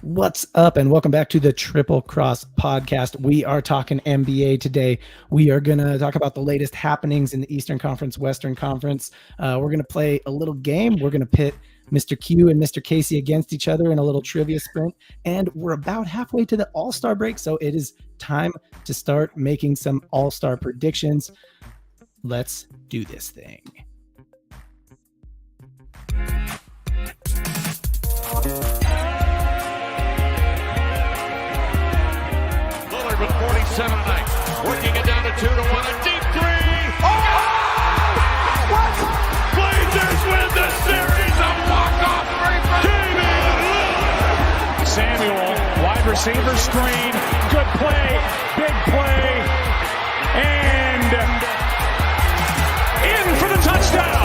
What's up, and welcome back to the Triple Cross Podcast. We are talking NBA today. We are going to talk about the latest happenings in the Eastern Conference, Western Conference. We're going to play a little game. We're going to pit Mr. Q and Mr. Casey against each other in a little trivia sprint. And we're about halfway to the All-Star break, so it is time to start making some All-Star predictions. Let's do this thing. With 47 tonight, working it down to 2-1, a deep three. Oh! What? Blazers win the series, a walk-off three for Samuel, wide receiver screen, good play, big play, and in for the touchdown.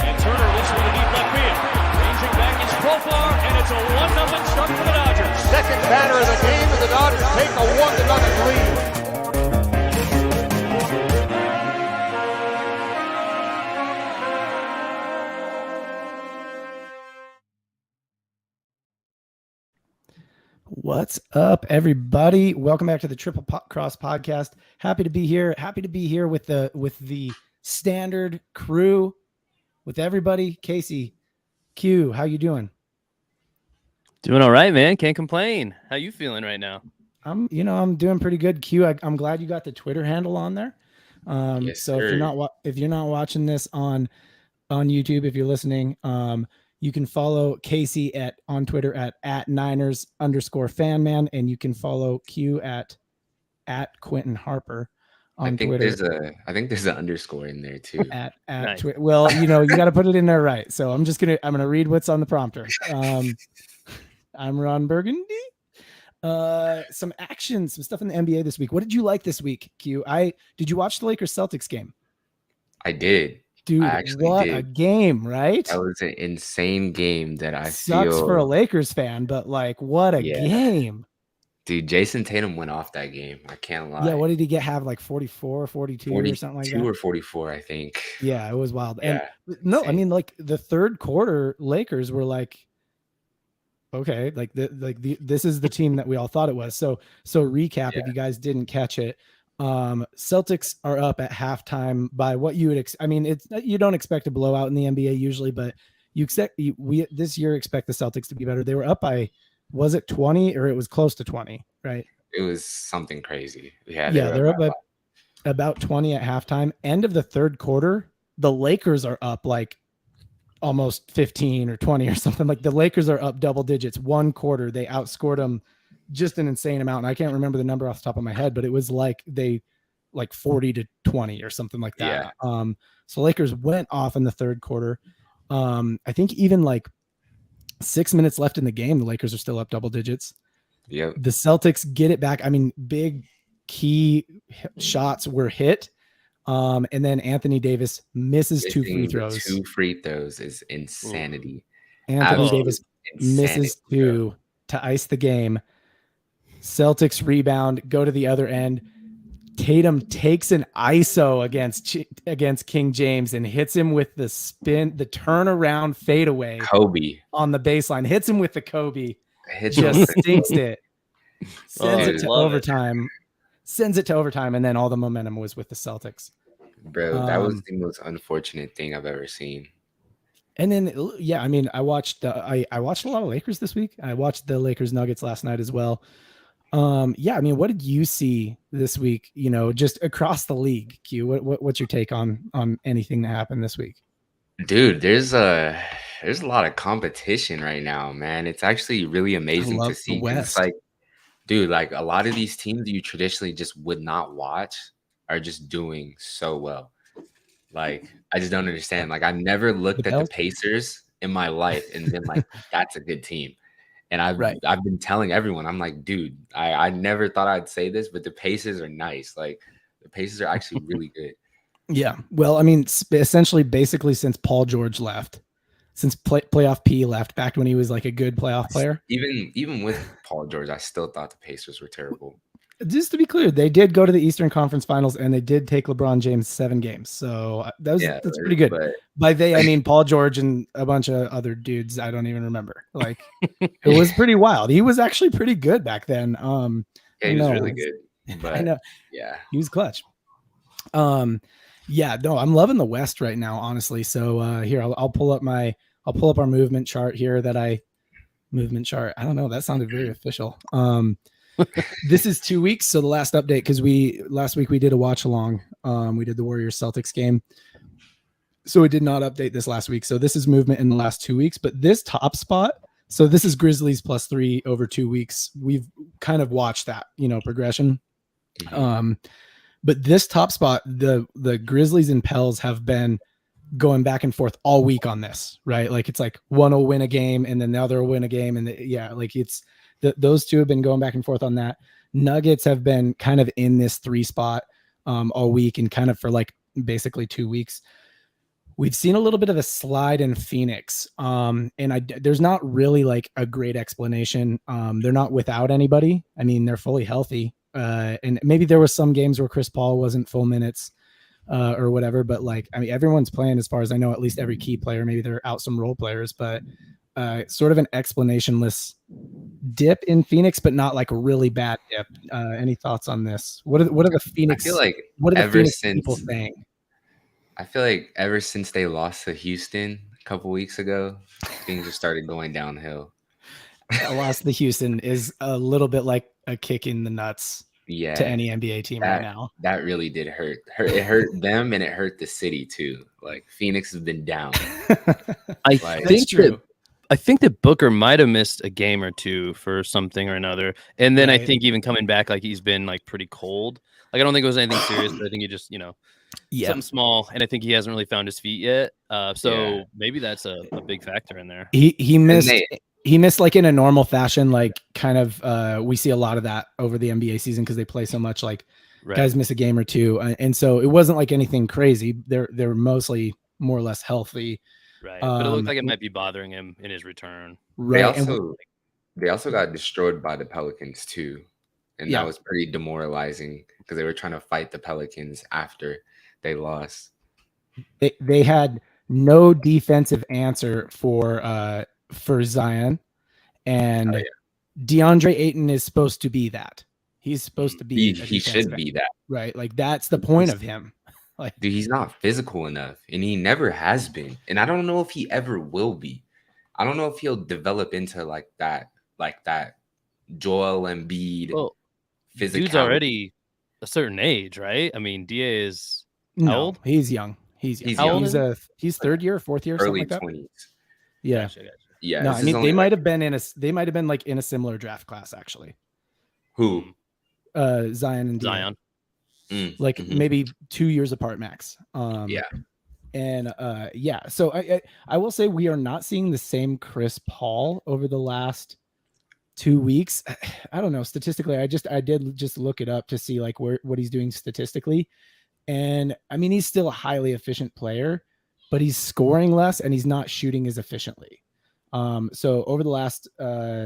And Turner looks for the deep left field. Ranging back is Profar, and it's a 1-0 start for the Dodgers. Second batter of the game, and the Dodgers take a 1-0 lead. What's up, everybody? Welcome back to the Triple Cross Podcast. Happy to be here. Happy to be here with the standard crew, with everybody. Casey, Q, how you doing? Doing all right, man. Can't complain. How you feeling right now? I'm doing pretty good. Q, I'm glad you got the Twitter handle on there. Yes, so sir. if you're not watching this on YouTube, if you're listening, you can follow Casey on Twitter at @Niners_fanman, and you can follow Q at Quentin Harper on Twitter. I think there's an underscore in there too. At Nice. Twitter. Well, you got to put it in there right. So I'm gonna read what's on the prompter. I'm Ron Burgundy. Some action, some stuff in the NBA this week. What did you like this week, Q? Did you watch the Lakers Celtics game? I did. Dude, what did. a game, right? That was an insane game that I Sucks feel for a Lakers fan, but like, what a game. Dude, Jason Tatum went off that game. I can't lie. Yeah, what did he get? Have like 44, 42 or something like that? 42 or 44, I think. Yeah, it was wild. Yeah, and no, insane. I mean, like the third quarter, Lakers were like, okay, like this is the team that we all thought it was. So recap, if you guys didn't catch it, Celtics are up at halftime by what you would you don't expect a blowout in the NBA usually, but we this year expect the Celtics to be better. They were up by, was it 20 or it was close to 20, right? It was something crazy. They're up by about 20 at halftime. End of the third quarter, the Lakers are up like almost 15 or 20 or something. Like the Lakers are up double digits. One quarter, they outscored them just an insane amount. And I can't remember the number off the top of my head, but it was like 40-20 or something like that. Yeah. So Lakers went off in the third quarter. I think even like 6 minutes left in the game, the Lakers are still up double digits. Yep. The Celtics get it back. I mean, big key shots were hit. And then Anthony Davis misses two free throws. 2 free throws is insanity. Anthony Davis misses two to ice the game. Celtics rebound, go to the other end. Tatum takes an ISO against King James and hits him with the turnaround fadeaway. Kobe on the baseline, hits him with the Kobe. just stinks it. Sends it to it. overtime, and then all the momentum was with the Celtics. Bro, that was the most unfortunate thing I've ever seen. And then, I mean, I watched a lot of Lakers this week. I watched the Lakers Nuggets last night as well. I mean, what did you see this week? Just across the league, Q. What's your take on anything that happened this week? Dude, there's a lot of competition right now, man. It's actually really amazing to see. It's like, dude, like a lot of these teams you traditionally just would not watch are just doing so well. Like, I just don't understand. Like, I never looked at the Pacers in my life and been like, that's a good team. And I've been telling everyone, I'm like, dude, I never thought I'd say this, but the Pacers are nice. Like, the Pacers are actually really good. Yeah. Well, I mean, essentially, basically since Paul George left, since playoff P left, back when he was like a good playoff player. Even with Paul George, I still thought the Pacers were terrible. Just to be clear, they did go to the Eastern Conference Finals and they did take LeBron James 7 games. So that's pretty good. By they, I mean Paul George and a bunch of other dudes I don't even remember. Like it was pretty wild. He was actually pretty good back then. He was really good. But I know. Yeah, he was clutch. Yeah, no, I'm loving the West right now, honestly. So here I'll pull up our movement chart here movement chart. I don't know. That sounded very official. This is 2 weeks. So the last update, because last week we did a watch along. We did the Warriors Celtics game. So it did not update this last week. So this is movement in the last 2 weeks. But this top spot, so this is Grizzlies +3 over 2 weeks. We've kind of watched that, progression. But this top spot, the Grizzlies and Pels have been going back and forth all week on this, right? Like it's like one will win a game and then the other will win a game. And like it's those two have been going back and forth on that. Nuggets have been kind of in this 3 spot all week and kind of for like basically 2 weeks. We've seen a little bit of a slide in Phoenix. And there's not really like a great explanation. They're not without anybody. I mean, they're fully healthy. And maybe there was some games where Chris Paul wasn't full minutes or whatever, but like, I mean, everyone's playing as far as I know, at least every key player. Maybe they're out some role players, but sort of an explanationless dip in Phoenix, but not like a really bad dip. Any thoughts on this? What are the Phoenix? I feel like what are the Phoenix people saying? I feel like ever since they lost to Houston a couple weeks ago, things just started going downhill. A loss to Houston is a little bit like a kick in the nuts to any NBA team right now. That really did hurt. It hurt them and it hurt the city too. Like Phoenix has been down. I think that Booker might have missed a game or two for something or another. And then right. I think even coming back, like he's been like pretty cold. Like I don't think it was anything serious, but I think he just, something small. And I think he hasn't really found his feet yet. So maybe that's a big factor in there. He missed like in a normal fashion, like kind of we see a lot of that over the NBA season because they play so much. Like guys miss a game or two, and so it wasn't like anything crazy. They're mostly more or less healthy. Right, but it looked like it might be bothering him in his return. Right. They also got destroyed by the Pelicans too, and that was pretty demoralizing because they were trying to fight the Pelicans after they lost. They had no defensive answer for Zion, and DeAndre Ayton is supposed to be that. He's supposed to be. He should be that. Right, like that's the point of him. Like, dude, he's not physical enough, and he never has been. And I don't know if he ever will be. I don't know if he'll develop into like that Joel Embiid. Well, dude's already a certain age, right? I mean, DA is how old? He's young. He's young. He's third year, fourth year, early something like 20s. Yeah, gotcha. Yeah. No, I mean they might have been like in a similar draft class actually. Who? Zion and DA. Zion. Like maybe 2 years apart max. And so I will say we are not seeing the same Chris Paul over the last 2 weeks. I don't know statistically. I did just look it up to see like what he's doing statistically, and I mean he's still a highly efficient player, but he's scoring less and he's not shooting as efficiently. So over the last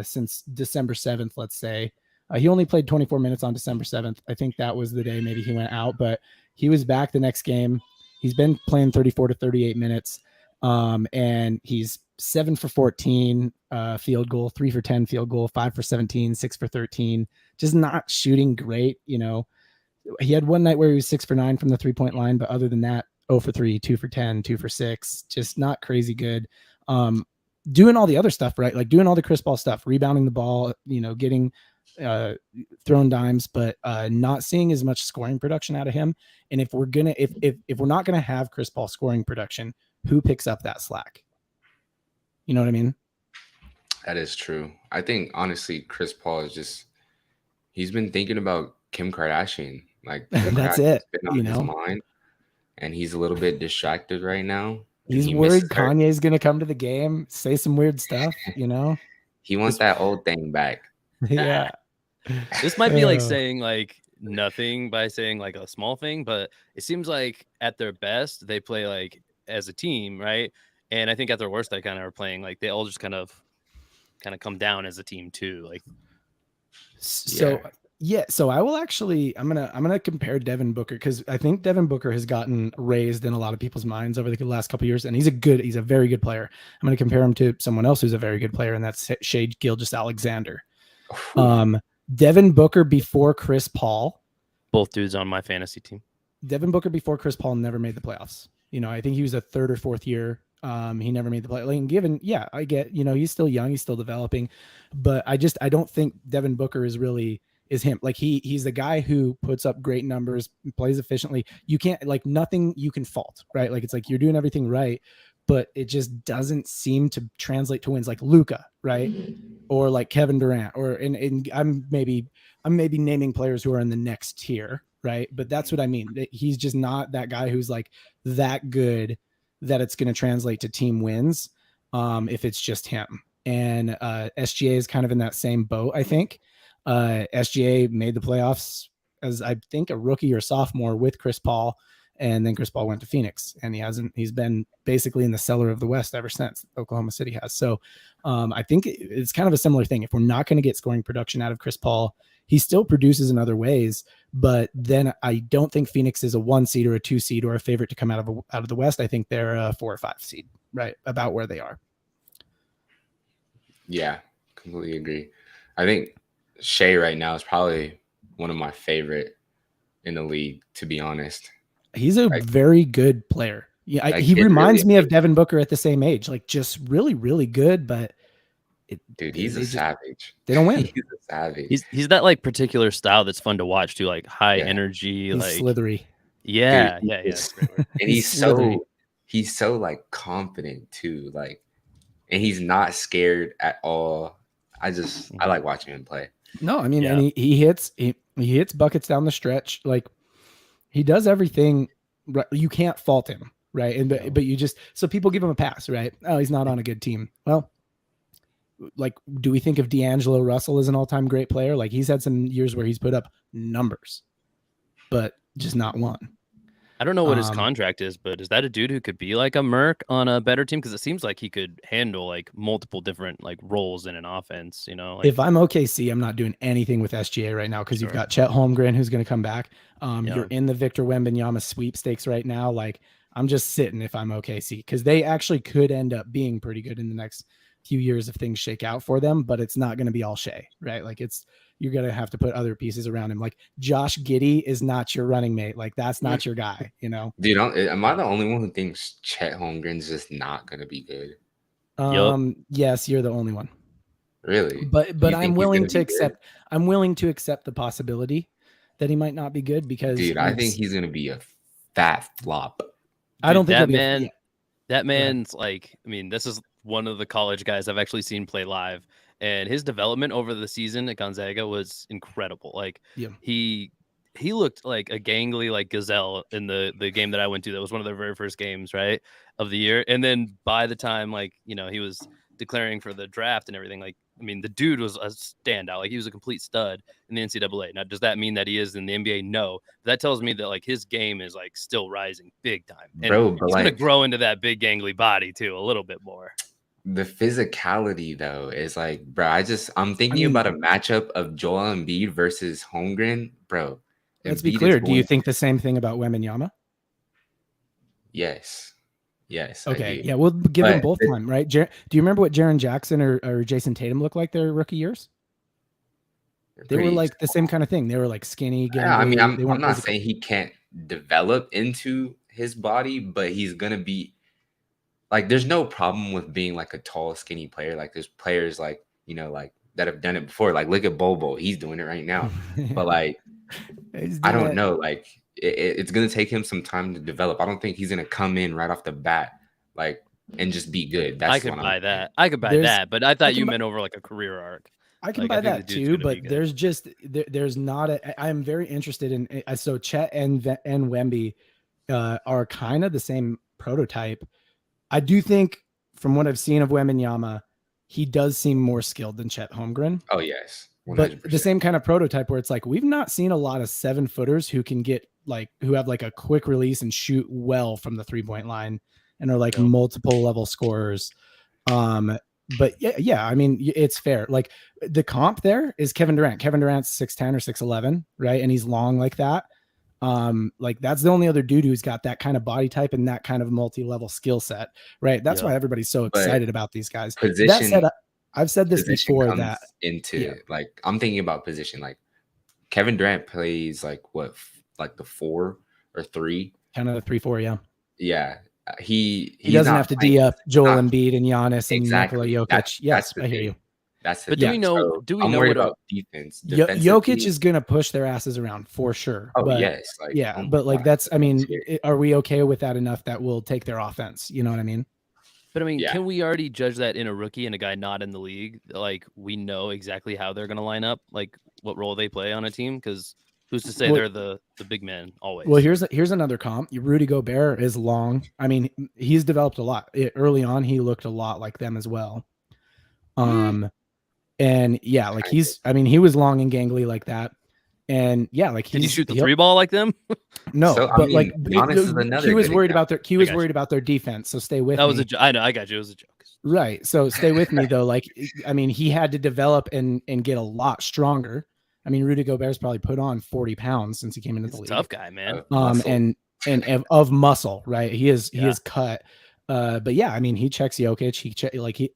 since December 7th, let's say. He only played 24 minutes on December 7th. I think that was the day maybe he went out, but he was back the next game. He's been playing 34 to 38 minutes, and he's 7 for 14 field goal, 3 for 10 field goal, 5 for 17, 6 for 13. Just not shooting great. He had one night where he was 6 for 9 from the 3-point line, but other than that, 0 for 3, 2 for 10, 2 for 6. Just not crazy good. Doing all the other stuff, right? Like doing all the Chris Paul stuff, rebounding the ball, getting throwing dimes, but not seeing as much scoring production out of him. And if we're not gonna have Chris Paul scoring production, who picks up that slack? You know what I mean? That is true. I think honestly, Chris Paul he's been thinking about Kim Kardashian. Like that's it. Been on his mind, and he's a little bit distracted right now. He's worried Kanye's gonna come to the game, say some weird stuff. He wants that old thing back. Yeah. This might be like saying like nothing by saying like a small thing, but it seems like at their best they play like as a team, right? And I think at their worst they kind of are playing like they all just kind of come down as a team too. Like so Yeah, so I will actually I'm gonna compare Devin Booker because I think Devin Booker has gotten raised in a lot of people's minds over the last couple of years, and he's a very good player. I'm gonna compare him to someone else who's a very good player, and that's Shai Gilgeous-Alexander. Devin Booker before Chris Paul. Both dudes on my fantasy team. Devin Booker before Chris Paul never made the playoffs. I think he was a third or fourth year. He never made the play. Like, given, yeah, I get, he's still young, he's still developing, but I don't think Devin Booker is him. Like he's the guy who puts up great numbers, plays efficiently. You can't nothing you can fault, right? Like it's like you're doing everything right, but it just doesn't seem to translate to wins like Luka, right? Or like Kevin Durant, and I'm maybe naming players who are in the next tier, right? But that's what I mean. He's just not that guy who's like that good that it's going to translate to team wins if it's just him. And SGA is kind of in that same boat, I think. SGA made the playoffs as I think a rookie or sophomore with Chris Paul, and then Chris Paul went to Phoenix, and he's been basically in the cellar of the West ever since. Oklahoma City has. So I think it's kind of a similar thing. If we're not going to get scoring production out of Chris Paul, he still produces in other ways, but then I don't think Phoenix is a 1 seed or a 2 seed or a favorite to come out of the West. I think they're a 4 or 5 seed, right about where they are. Yeah, completely agree. I think Shai right now is probably one of my favorite in the league, to be honest. He's a very good player. Yeah, he reminds me of Devin Booker at the same age, like just really, really good, but he's a savage. They don't win. He's a savage. He's that like particular style that's fun to watch too, like high energy, he's like slithery. Yeah, Dude, yeah. And he's so like confident too, like, and he's not scared at all. I like watching him play. No, I mean, and he hits buckets down the stretch. Like he does everything right. You can't fault him, right? And but you just, so people give him a pass, right? Oh, he's not on a good team. Well, like, do we think of D'Angelo Russell as an all-time great player? Like he's had some years where he's put up numbers, but just not one. I don't know what his contract is, but is that a dude who could be like a Merc on a better team? Because it seems like he could handle like multiple different like roles in an offense. Like, if I'm OKC, I'm not doing anything with SGA right now because you've got Chet Holmgren who's going to come back. You're in the Victor Wembanyama sweepstakes right now. Like I'm just sitting if I'm OKC because they actually could end up being pretty good in the next few years if things shake out for them, but it's not going to be all Shai, right? Like you're going to have to put other pieces around him. Like Josh Giddey is not your running mate. Like that's not your guy, Dude, am I the only one who thinks Chet Holmgren's just not going to be good? Yes, you're the only one. Really? But I'm willing to accept the possibility that he might not be good because dude, I think he's going to be a fat flop. I don't think that man's like, I mean, this is one of the college guys I've actually seen play live, and his development over the season at Gonzaga was incredible. Like he looked like a gangly like gazelle in the game that I went to. That was one of their very first games, right, of the year. And then by the time he was declaring for the draft and everything, like, I mean, the dude was a standout. Like he was a complete stud in the NCAA. Now, does that mean that he is in the NBA? No. But that tells me that like his game is like still rising big time. And he's going to grow into that big gangly body too, a little bit more. The physicality though is like, bro, I'm thinking about a matchup of Joel Embiid versus Holmgren, bro. Let's be clear. Do you think the same thing about Wembanyama? Yes. Okay. Yeah, we'll give them both time, right? Do you remember what Jaren Jackson or Jason Tatum looked like their rookie years? They were like the same kind of thing. They were like skinny. Yeah, I mean, I'm not saying he can't develop into his body, but he's gonna be like, there's no problem with being like a tall, skinny player. Like there's players like, like that have done it before. Like look at Bobo, he's doing it right now. But like, I don't know. Like it's gonna take him some time to develop. I don't think he's gonna come in right off the bat, like, and just be good. I could buy that. But I thought you meant over like a career arc. I can buy that too, but there's not I'm very interested in. So Chet and Wemby are kind of the same prototype. I do think from what I've seen of Wembanyama, he does seem more skilled than Chet Holmgren. Oh yes, 100%. But the same kind of prototype where it's like we've not seen a lot of 7-footers who can get who have like a quick release and shoot well from the 3-point line and are like multiple level scorers. but yeah, I mean, it's fair. Like the comp there is Kevin Durant. Kevin Durant's 6'10" or 6'11", right? And he's long like that. Like that's the only other dude who's got that kind of body type and that kind of multi-level skill set, right? That's why everybody's so excited about these guys. That said, I've said this before that into like I'm thinking about position. Like Kevin Durant plays like what, like the 4 or 3, kind of the 3-4, yeah. Yeah, he doesn't have to D up Joel Embiid and Giannis and exactly. Nikola Jokic. Yes, I hear you. That's the but thing. do we know? So do we I'm know worried what about defense? Jokic is gonna push their asses around for sure. Oh but, yes, like, yeah, oh but like God, that's. I mean, are we okay with that enough that we'll take their offense? You know what I mean? But I mean, can we already judge that in a rookie and a guy not in the league? Like we know exactly how they're gonna line up, like what role they play on a team. Because who's to say they're the big man always? Well, here's another comp. Rudy Gobert is long. I mean, he's developed a lot. Early on, he looked a lot like them as well. And yeah, like I mean, he was long and gangly like that. And yeah, like did he shoot the 3 ball like them? No, so, but I mean, like he was worried about their defense. So stay with me. That was I know, I got you. It was a joke. Right. So stay with me though. Like, I mean, he had to develop and get a lot stronger. I mean, Rudy Gobert's probably put on 40 pounds since he came into the league. Tough guy, man. And of muscle, right? He is cut. But yeah, I mean, he checks Jokic.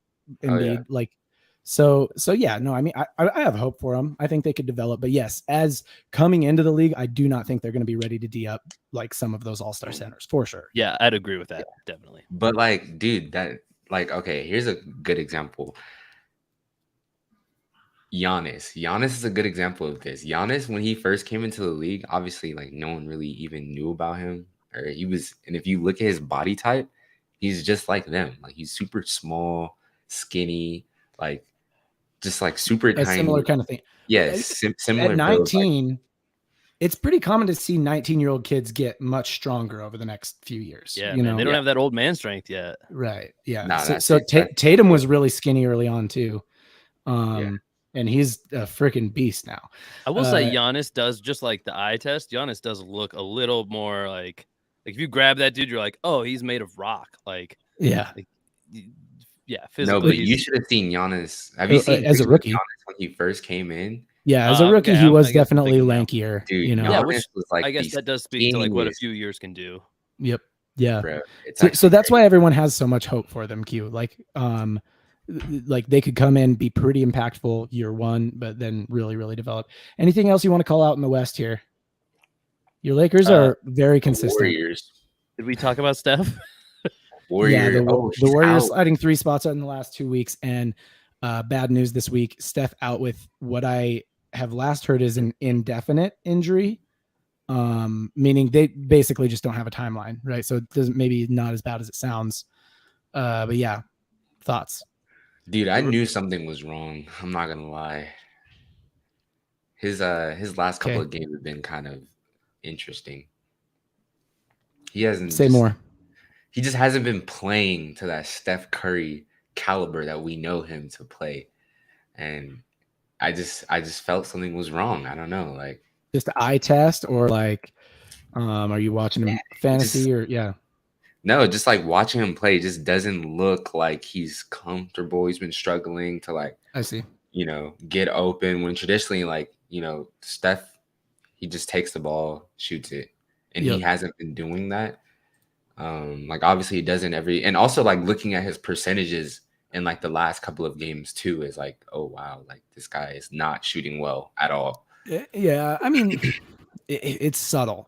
So yeah, no, I mean, I have hope for him. I think they could develop, but yes, as coming into the league, I do not think they're going to be ready to D up like some of those all-star centers for sure. Yeah, I'd agree with that. Definitely. But like, dude, okay, here's a good example. Giannis is a good example of this. Giannis, when he first came into the league, obviously like no one really even knew about him, and if you look at his body type, he's just like them. Like he's super small, skinny, like just like super tiny. Similar kind of thing. Yes, similar. At 19, it's pretty common to see 19-year-old kids get much stronger over the next few years. Yeah, man, they don't have that old man strength yet. Right. Yeah. So Tatum was really skinny early on too. And he's a freaking beast now. I will say Giannis does, just like the eye test, Giannis does look a little more like if you grab that dude, you're like, oh, he's made of rock. Like, yeah. Physically. No, but you should have seen Giannis. Have you seen as a rookie Giannis when he first came in? Yeah, as a rookie, he was definitely lankier. Dude, you know, Giannis was like I guess that does speak to like what a few years can do. Yep. Yeah. Bro, so that's why everyone has so much hope for them, Q. Like they could come in, be pretty impactful year one, but then really, really develop. Anything else you want to call out in the West here? Your Lakers are very consistent. Warriors. Did we talk about Steph? Yeah, the Warriors sliding 3 spots in the last 2 weeks, and bad news this week. Steph out with what I have last heard is an indefinite injury, meaning they basically just don't have a timeline, right? So it doesn't, maybe not as bad as it sounds. But yeah, thoughts. Dude, I knew something was wrong. I'm not gonna lie. His last couple of games have been kind of interesting. He hasn't more. He just hasn't been playing to that Steph Curry caliber that we know him to play. And I just felt something was wrong. I don't know, like just an eye test, or like are you watching him fantasy No, just like watching him play just doesn't look like he's comfortable. He's been struggling to get open when traditionally, like, Steph, he just takes the ball, shoots it. And he hasn't been doing that. Like obviously he doesn't and also like looking at his percentages in like the last couple of games too is like, oh wow, like this guy is not shooting well at all. Yeah, I mean it's subtle.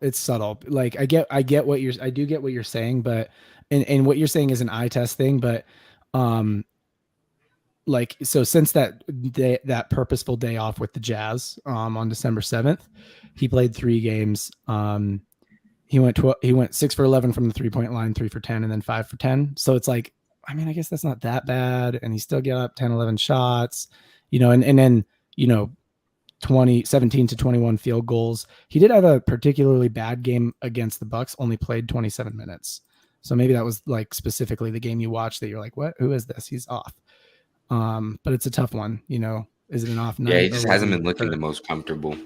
Like I get what you're saying, but and what you're saying is an eye test thing, but like, so since that purposeful day off with the Jazz on December 7th, he played 3 games. He went 6 for 11 from the 3-point line, 3 for 10, and then 5 for 10. So it's like, I mean, I guess that's not that bad. And he still got up 10, 11 shots, and then, 17 to 21 field goals. He did have a particularly bad game against the Bucks, only played 27 minutes. So maybe that was like specifically the game you watched that you're like, what, who is this? He's off. But it's a tough one. Is it an off night? Yeah, he just hasn't been looking the most comfortable.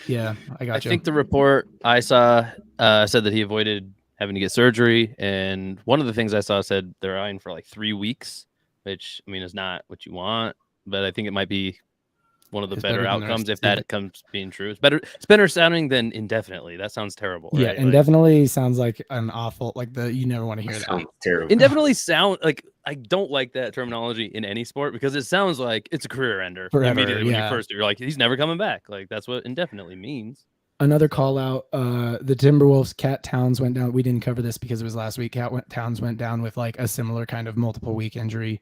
Yeah, I think the report I saw said that he avoided having to get surgery, and one of the things I saw said they're eyeing for like 3 weeks which I mean is not what you want, but I think it might be one of the better better outcomes if that comes being true. It's better sounding than indefinitely. That sounds terrible. Yeah, right? indefinitely sounds like an awful, like you never want to hear that. Sounds terrible. Indefinitely sound like I don't like that terminology in any sport because it sounds like it's a career ender. Forever, Immediately when you're like, he's never coming back. Like that's what indefinitely means. Another call out, the Timberwolves, Cat Towns went down. We didn't cover this because it was last week. Towns went down with like a similar kind of multiple week injury.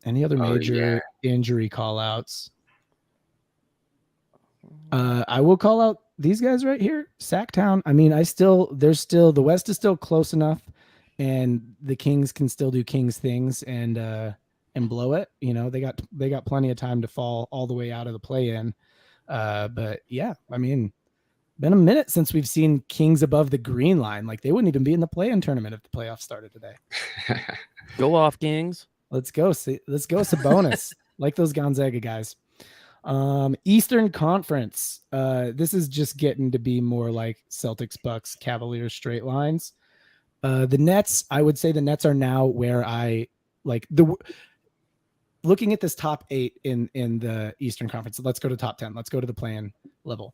Any other major injury call outs? I will call out these guys right here, Sacktown. I mean, the West is still close enough, and the Kings can still do Kings things and blow it. You know, they got plenty of time to fall all the way out of the play-in. But yeah, I mean, been a minute since we've seen Kings above the green line. Like they wouldn't even be in the play-in tournament if the playoffs started today. Go off, Kings. Let's go. Let's go, Sabonis. Like those Gonzaga guys. Eastern Conference. This is just getting to be more like Celtics, Bucks, Cavaliers straight lines. The Nets, I would say the Nets are now where I like looking at this top 8 in the Eastern Conference. Let's go to top 10. Let's go to the play-in level.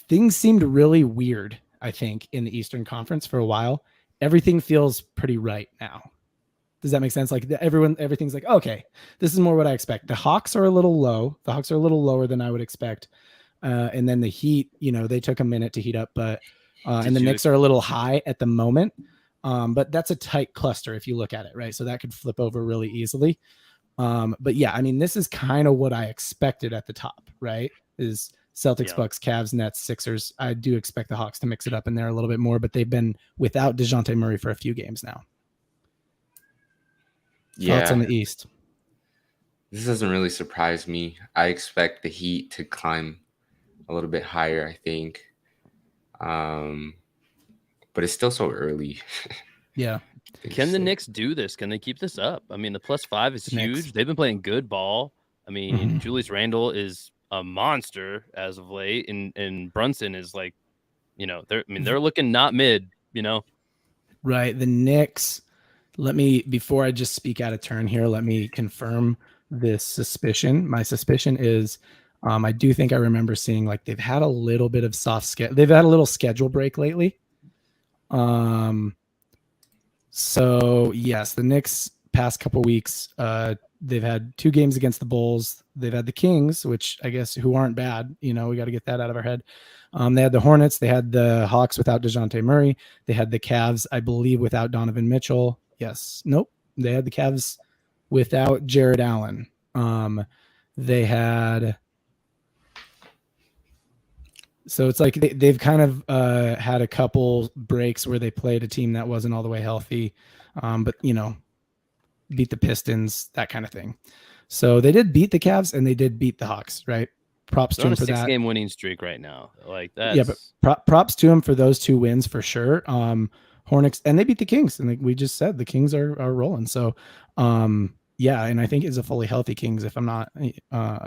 Things seemed really weird, I think, in the Eastern Conference for a while. Everything feels pretty right now. Does that make sense? Like everything's like, okay, this is more what I expect. The Hawks are a little low. The Hawks are a little lower than I would expect. And then the Heat, you know, they took a minute to heat up, but and the Knicks are a little high at the moment. But that's a tight cluster if you look at it, right? So that could flip over really easily. But yeah, I mean, this is kind of what I expected at the top, right? Is Celtics, Bucks, Cavs, Nets, Sixers. I do expect the Hawks to mix it up in there a little bit more, but they've been without DeJounte Murray for a few games now. Thoughts on the East? This doesn't really surprise me. I expect the Heat to climb a little bit higher, I think. But it's still so early. Yeah. Can the Knicks do this? Can they keep this up? I mean, the +5 is huge. They've been playing good ball. I mean, Julius Randle is a monster as of late, and Brunson is like, you know, they're looking not mid, you know. Right. The Knicks. Before I just speak out of turn here, let me confirm this suspicion. My suspicion is, I do think I remember seeing like they've had a little bit of they've had a little schedule break lately. So yes, the Knicks past couple weeks, they've had 2 games against the Bulls. They've had the Kings, which I guess who aren't bad. You know, we got to get that out of our head. They had the Hornets. They had the Hawks without DeJounte Murray. They had the Cavs, I believe, without Donovan Mitchell. Yes. Nope. They had the Cavs without Jared Allen. They had. So it's like they've kind of had a couple breaks where they played a team that wasn't all the way healthy, but, you know, beat the Pistons, that kind of thing. So they did beat the Cavs and they did beat the Hawks, right? Props to him for that. 6-game winning streak right now. Like that. Yeah, but props to him for those 2 wins for sure. Hornets, and they beat the Kings, and we just said the Kings are rolling. So, yeah, and I think it's a fully healthy Kings, if I'm not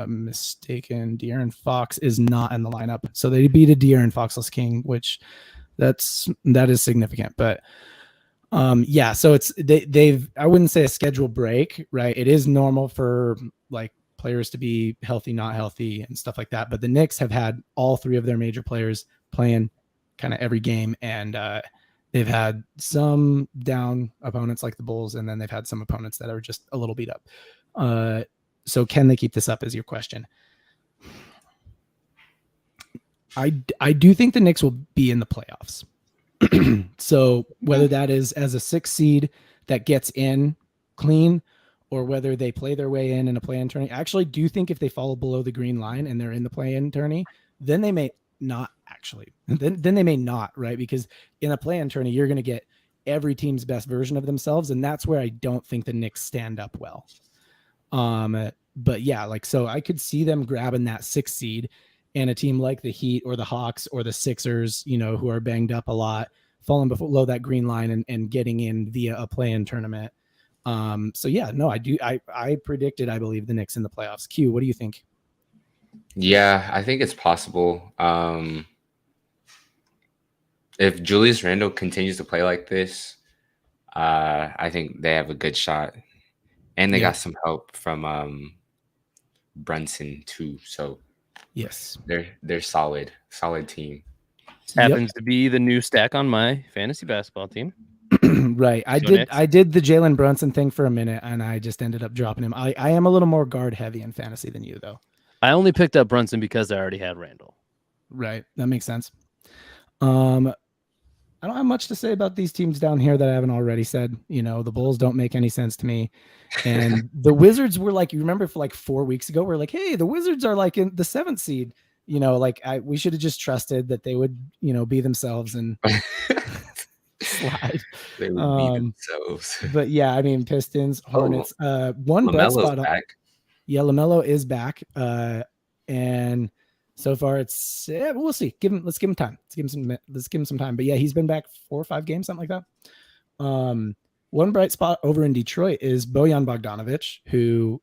mistaken. De'Aaron Fox is not in the lineup, so they beat a De'Aaron Foxless King, which that is significant. But yeah, so it's they've I wouldn't say a schedule break, right? It is normal for like players to be healthy, not healthy, and stuff like that. But the Knicks have had all 3 of their major players playing kind of every game, and they've had some down opponents like the Bulls, and then they've had some opponents that are just a little beat up. So can they keep this up is your question. I do think the Knicks will be in the playoffs. So whether that is as a 6 seed that gets in clean, or whether they play their way in a play-in tourney, I actually do think if they fall below the green line and they're in the play-in tourney, then they may not actually. Then they may not, right? Because in a play-in tourney, you're going to get every team's best version of themselves, and that's where I don't think the Knicks stand up well. But yeah, like, so I could see them grabbing that 6 seed, and a team like the Heat or the Hawks or the Sixers, you know, who are banged up a lot, falling below that green line and getting in via a play-in tournament. So yeah, no, I predicted, I believe, the Knicks in the playoffs. Q, what do you think? Yeah, I think it's possible. If Julius Randle continues to play like this, I think they have a good shot, and they got some help from Brunson too. So yes, they're solid team. Happens to be the new stack on my fantasy basketball team. Right. I did the Jalen Brunson thing for a minute, and I just ended up dropping him. I am a little more guard heavy in fantasy than you, though. I only picked up Brunson because I already had Randall. Right. That makes sense. I don't have much to say about these teams down here that I haven't already said. You know, the Bulls don't make any sense to me. And the Wizards were like, you remember for like 4 weeks ago, we're like, hey, the Wizards are like in the 7th seed. You know, like we should have just trusted that they would, you know, be themselves and slide. They would be themselves. But yeah, I mean, Pistons, Hornets. One bright spot. Back. Yeah, LaMelo is back. And so far it's we'll see. Let's give him time. Let's give him some time. But yeah, he's been back 4 or 5 games, something like that. One bright spot over in Detroit is Bojan Bogdanovic, who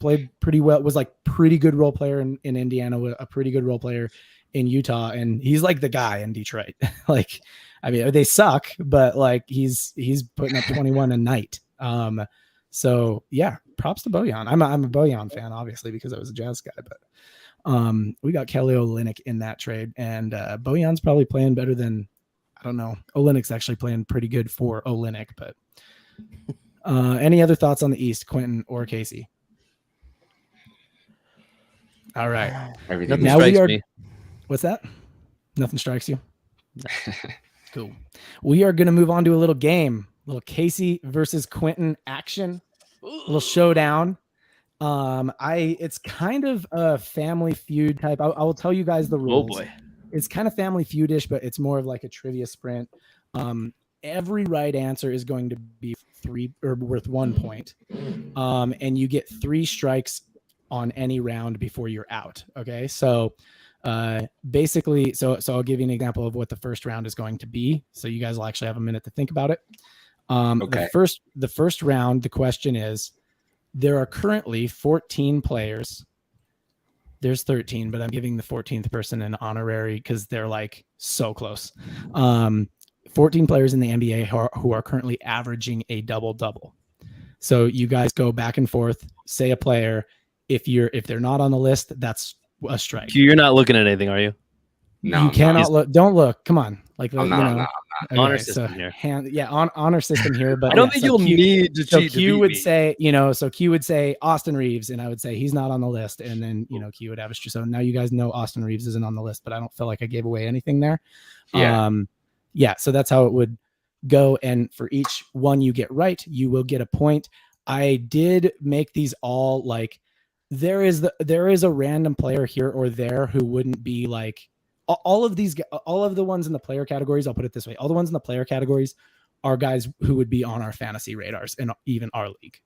played pretty well, was like pretty good role player in Indiana, a pretty good role player in Utah, and he's like the guy in Detroit. Like, I mean, they suck, but like he's putting up 21 a night. So yeah, props to Bojan. I'm a Bojan fan, obviously, because I was a Jazz guy, but we got Kelly Olynyk in that trade, and Bojan's probably playing better than, I don't know. Olynyk's actually playing pretty good for Olynyk, but any other thoughts on the East, Quentin or Casey? All right. Nothing now strikes me. What's that? Nothing strikes you? Cool. We are going to move on to a little game, little Casey versus Quentin action, a little showdown. It's kind of a Family Feud type. I will tell you guys the rules. Oh boy. It's kind of Family Feud-ish, but it's more of like a trivia sprint. Every right answer is going to be worth 1 point. And you get 3 strikes on any round before you're out. Okay. So basically, so I'll give you an example of what the first round is going to be. So you guys will actually have a minute to think about it. Okay. The first round, the question is, there are currently 14 players. There's 13, but I'm giving the 14th person an honorary because they're like so close. 14 players in the NBA who are currently averaging a double-double. So you guys go back and forth, say a player. If they're not on the list, that's a strike. You're not looking at anything, are you? No, you cannot look. Don't look. Come on. Like, I'm not. Okay, honor system here. Honor system here. But I don't think you'll need to cheat. Q would say, Q would say Austin Reeves, and I would say he's not on the list, and then Q would have so now you guys know Austin Reeves isn't on the list, but I don't feel like I gave away anything there. Yeah. So that's how it would go, and for each one you get right, you will get a point. I did make these all like there is a random player here or there who wouldn't be like. All of the ones in the player categories, I'll put it this way. All the ones in the player categories are guys who would be on our fantasy radars and even our league.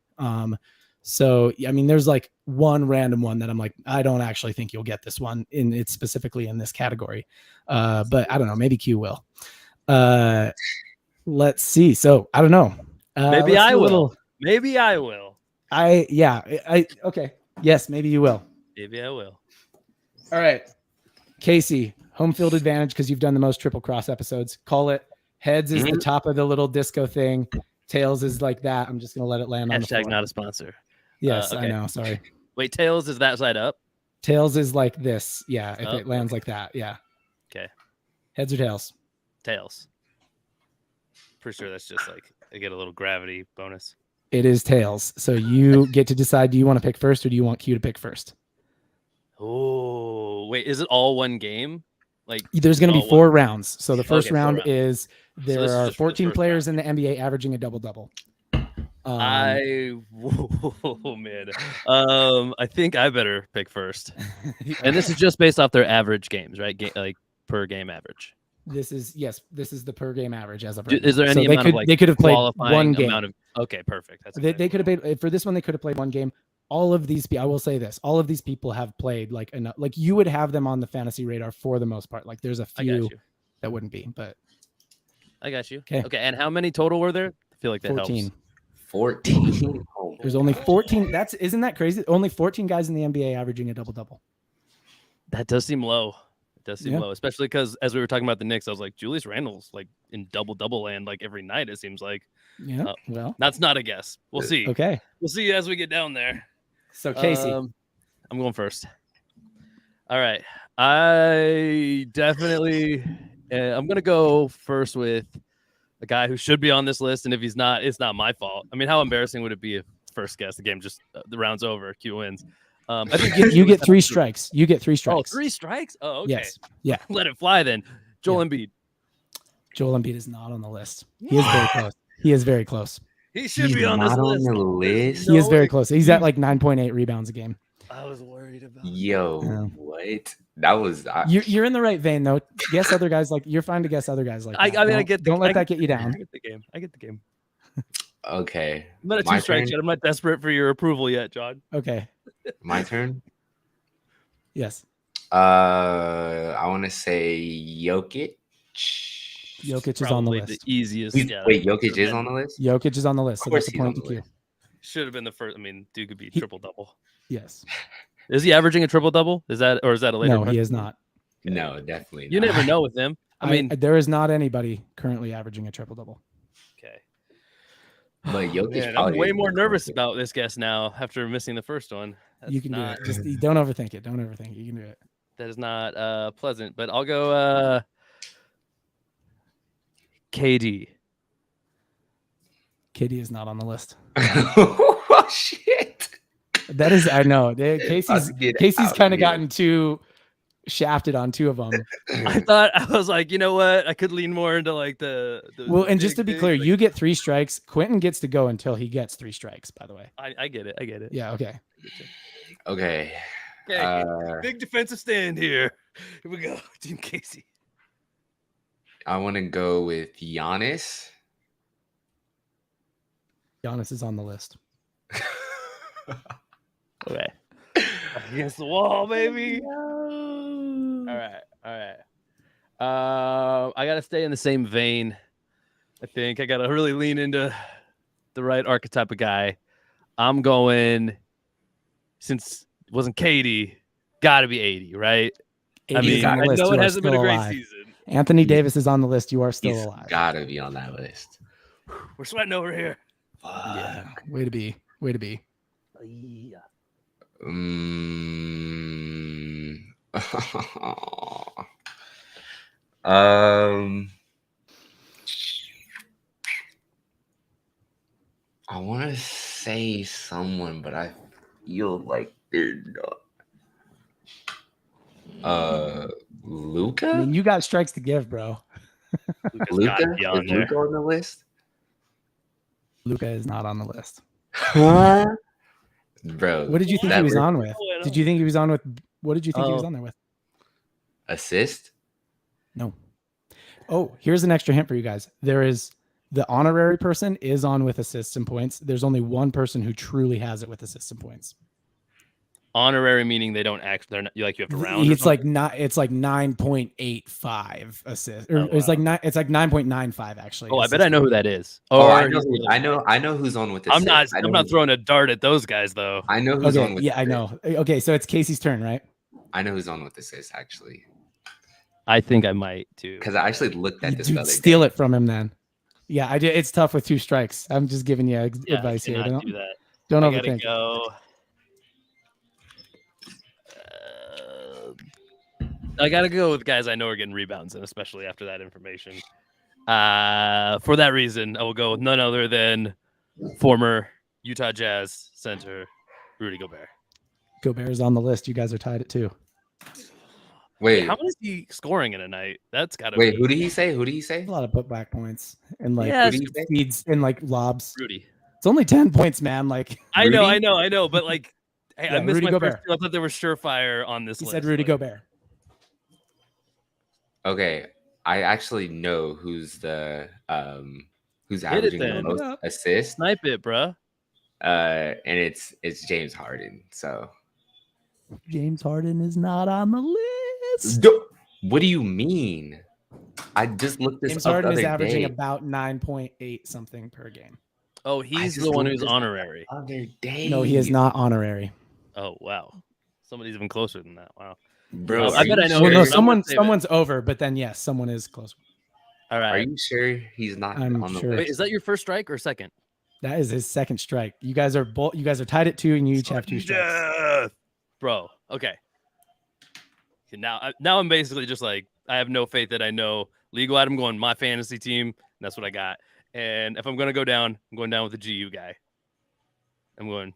So, I mean, there's like one random one that I'm like, I don't actually think you'll get this one it's specifically in this category. But I don't know, maybe Q will. Let's see. So I don't know. Maybe I will. Maybe I will. Okay. Yes, maybe you will. Maybe I will. All right. Casey, home field advantage because you've done the most Triple Cross episodes. Call it. Heads is the top of the little disco thing. Tails is like that. I'm just going to let it land on the floor. Not a sponsor. Yes, okay. I know. Sorry. Wait, tails is that side up? Tails is like this. Yeah, if it lands like that. Yeah. Okay. Heads or tails? Tails. Pretty sure that's just like I get a little gravity bonus. It is tails. So you get to decide, do you want to pick first or do you want Q to pick first? Oh, wait, is it all one game? Like there's going to be 4 rounds. So the first round is there so are 14 players in the NBA averaging a double-double. Man. I think I better pick first. And this is just based off their average games, right? Like per game average. This is the per game average as of right Is there any amount of like they could have played one game. Okay, perfect. That's they could have played for this one. They could have played one game. All of these, I will say this: all of these people have played like enough. Like you would have them on the fantasy radar for the most part. Like there's a few that wouldn't be, but I got you. Okay. And how many total were there? I feel like that 14. helps. 14. There's only 14. Isn't that crazy? Only 14 guys in the NBA averaging a double-double. That does seem low. It does seem low, especially because as we were talking about the Knicks, I was like, Julius Randle's like in double-double land like every night. It seems like. Yeah. Well, that's not a guess. We'll see. Okay. We'll see as we get down there. So Casey, I'm going first. All right. I definitely I'm going to go first with a guy who should be on this list. And if he's not, it's not my fault. I mean, how embarrassing would it be if first guess the game just the round's over, Q wins. I think you get 3 strikes. You get 3 strikes. Oh, 3 strikes? Oh, okay. Yes. Yeah. Let it fly then. Joel Embiid. Joel Embiid is not on the list. He is very close. He is very close. He should be on this list. On the list. He is very close. He's at like 9.8 rebounds a game. I was worried about What? That was you're in the right vein though. Guess other guys like you're fine to guess other guys like that. I mean, don't let that get you down. I get the game. Okay. I'm not a 2 strikes yet. I'm not desperate for your approval yet, John. Okay. My turn? Yes. I want to say Jokic. Jokic is on the list. The easiest. Wait, Jokic is on the list? Jokic is on the list. So that's a point to Q. Should have been the first. I mean, dude could be triple-double. Yes. Is he averaging a triple-double? Is that a later? No, he is not. No, definitely not. You never know with him. I mean, there is not anybody currently averaging a triple-double. Okay. But Jokic I'm way more nervous about this guess now after missing the first one. You can do it. Just don't overthink it. Don't overthink it. You can do it. That is not pleasant, but I'll go KD. KD is not on the list. Oh shit. That is, I know. Casey's kind of gotten too shafted on 2 of them. I was like, you know what? I could lean more into like the well, and just to be clear, you get 3 strikes. Quentin gets to go until he gets 3 strikes, by the way. I get it. Yeah, okay. Okay. Big defensive stand here. Here we go. Team Casey. I want to go with Giannis. Giannis is on the list. Okay. Against the wall, baby. All right. I gotta stay in the same vein. I think I gotta really lean into the right archetype of guy. I'm going, since it wasn't Katie, gotta be 80, right? I mean, I know it hasn't been a great season. Anthony Davis is on the list. You are still alive. Gotta be on that list. We're sweating over here. Yeah. Way to be. Yeah. I want to say someone, but I feel like they're not. Luka? I mean, you got strikes to give, bro. Luka? Is Luka on the list? Luka is not on the list. Huh? Bro. What did you think he was on with? Did you think he was on with? What did you think he was on there with? Assist? No. Oh, here's an extra hint for you guys. There is the honorary person is on with assists and points. There's only one person who truly has it with assists and points. Honorary meaning they don't act. They're not, you have to round. It's like 9.85 assists. Or it's like 9.95 actually. Oh, I bet I know who that is. I know who's on with this. I'm not throwing a dart at those guys though. I know who's on with. Yeah, I know. Okay, so it's Casey's turn, right? I know who's on with this is actually. I think I might too. Because I actually looked at this. Steal it from him then. Yeah, I did. It's tough with 2 strikes. I'm just giving you advice here. Don't do that. Don't overthink. I gotta go with guys I know are getting rebounds, and especially after that information. For that reason, I will go with none other than former Utah Jazz center Rudy Gobert. Gobert is on the list. You guys are tied at 2. Wait, how is he scoring in a night? That's gotta wait. Who did he say? A lot of putback points and like feeds and like lobs. Rudy. It's only 10 points, man. Like I know, but like hey, I missed Rudy my Gobert. first. I thought there was surefire on this list. He said Rudy Gobert. Okay, I actually know who's averaging the most assists. Snipe it, bro. And it's James Harden. So James Harden is not on the list. What do you mean? I just looked this James up. Harden the is other averaging day. about 9.8 something per game. Oh, he's the one who's honorary. Other day. No, he is not honorary. Oh wow, somebody's even closer than that. Wow, bro. I bet I know. Well, no, someone's over, but then yes, someone is close. All right. Are you sure he's not I'm on the sure. list? Wait, is that your first strike or second? That is his second strike. You guys are tied at 2, and you each have 2 strikes. Bro. Okay. Now I'm basically just like, I have no faith that I know legal item going my fantasy team. And that's what I got. And if I'm going to go down, I'm going down with the GU guy. I'm going